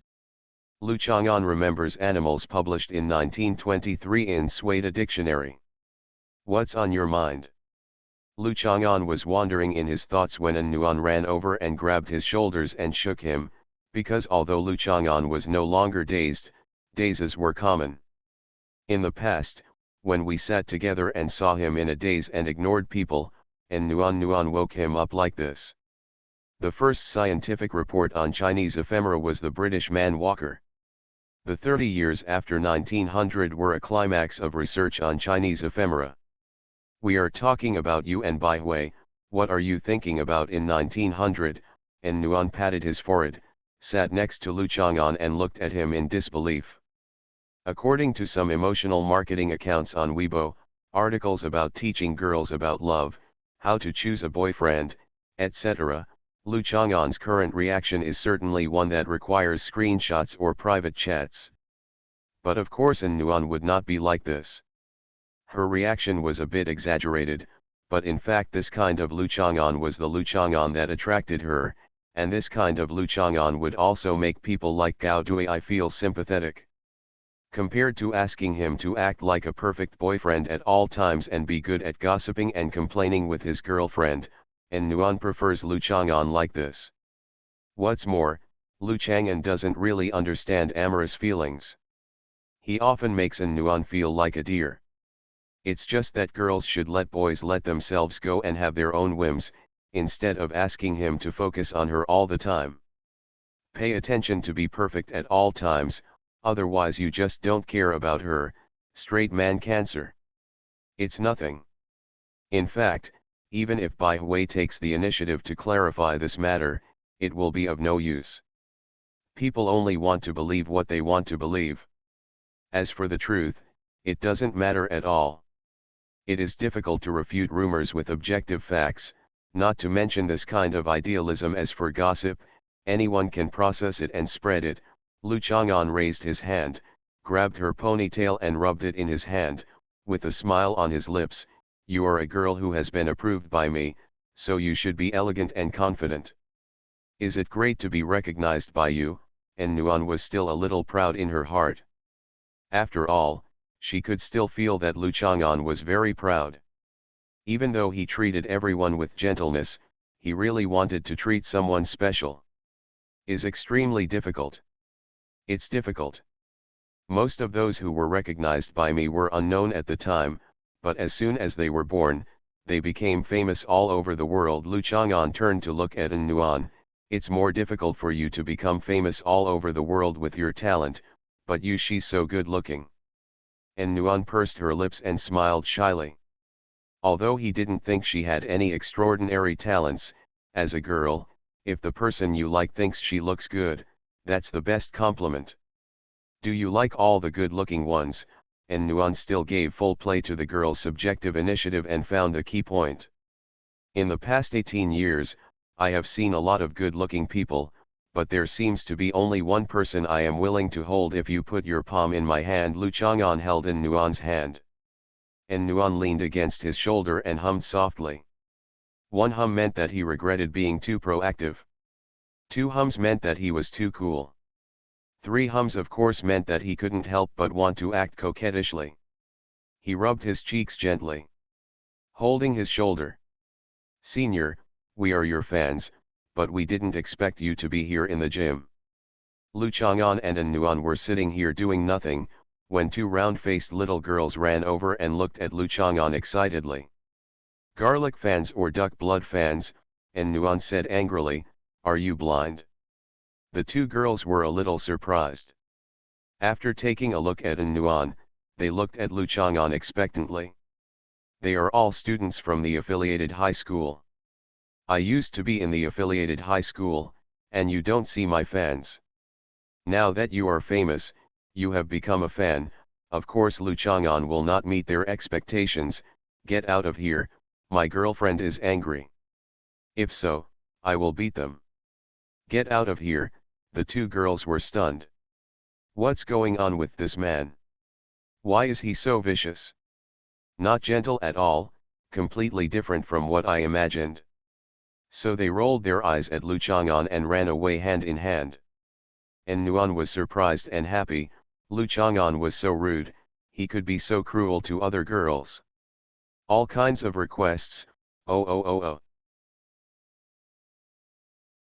Lu Chang'an remembers animals published in 1923 in Sueda Dictionary. What's on your mind? Lu Chang'an was wandering in his thoughts when An Nuan ran over and grabbed his shoulders and shook him, because although Lu Chang'an was no longer dazed, dazes were common. In the past, when we sat together and saw him in a daze and ignored people, An Nuan woke him up like this. The first scientific report on Chinese ephemera was the British man Walker. The 30 years after 1900 were a climax of research on Chinese ephemera. We are talking about you and Bai Hui. What are you thinking about in 1900? And Nuan patted his forehead, sat next to Lu Chang'an and looked at him in disbelief. According to some emotional marketing accounts on Weibo, articles about teaching girls about love, how to choose a boyfriend, etc., Lu Chang'an's current reaction is certainly one that requires screenshots or private chats. But of course An Nuan would not be like this. Her reaction was a bit exaggerated, but in fact this kind of Lu Chang'an was the Lu Chang'an that attracted her, and this kind of Lu Chang'an would also make people like Gao Dui feel sympathetic. Compared to asking him to act like a perfect boyfriend at all times and be good at gossiping and complaining with his girlfriend, An Nuan prefers Lu Chang'an like this. What's more, Lu Chang'an doesn't really understand amorous feelings. He often makes An Nuan feel like a deer. It's just that girls should let boys let themselves go and have their own whims, instead of asking him to focus on her all the time. Pay attention to be perfect at all times, otherwise you just don't care about her. Straight man cancer. It's nothing. In fact, even if Bai Hui takes the initiative to clarify this matter, it will be of no use. People only want to believe what they want to believe. As for the truth, it doesn't matter at all. It is difficult to refute rumors with objective facts, not to mention this kind of idealism. As for gossip, anyone can process it and spread it. Lu Chang'an raised his hand, grabbed her ponytail and rubbed it in his hand, with a smile on his lips. you are a girl who has been approved by me, so you should be elegant and confident. Is it great to be recognized by you? And Nuan was still a little proud in her heart. After all, she could still feel that Lu Chang'an was very proud. Even though he treated everyone with gentleness, he really wanted to treat someone special. Is extremely difficult. It's difficult. Most of those who were recognized by me were unknown at the time, but as soon as they were born, they became famous all over the world. Lu Chang'an turned to look at An Nuan. It's more difficult for you to become famous all over the world with your talent, but she's so good looking. And Nuan pursed her lips and smiled shyly. Although he didn't think she had any extraordinary talents, as a girl, if the person you like thinks she looks good, that's the best compliment. Do you like all the good-looking ones? And Nuan still gave full play to the girl's subjective initiative and found the key point. In the past 18 years, I have seen a lot of good-looking people, but there seems to be only one person I am willing to hold if you put your palm in my hand. Lu Chang'an held An Nuan's hand. An Nuan leaned against his shoulder and hummed softly. One hum meant that he regretted being too proactive. 2 hums meant that he was too cool. 3 hums of course meant that he couldn't help but want to act coquettishly. He rubbed his cheeks gently, holding his shoulder. Senior, we are your fans, but we didn't expect you to be here in the gym. Lu Chang'an and An Nuan were sitting here doing nothing, when 2 round-faced little girls ran over and looked at Lu Chang'an excitedly. Garlic fans or duck blood fans? An Nuan said angrily, are you blind? The 2 girls were a little surprised. After taking a look at An Nuan, they looked at Lu Chang'an expectantly. They are all students from the affiliated high school. I used to be in the affiliated high school, and you don't see my fans. Now that you are famous, you have become a fan. Of course Lu Chang'an will not meet their expectations. Get out of here, my girlfriend is angry. If so, I will beat them. Get out of here. The 2 girls were stunned. What's going on with this man? Why is he so vicious? Not gentle at all, completely different from what I imagined. So they rolled their eyes at Lu Chang'an and ran away hand in hand. An Nuan was surprised and happy. Lu Chang'an was so rude, he could be so cruel to other girls. All kinds of requests, oh.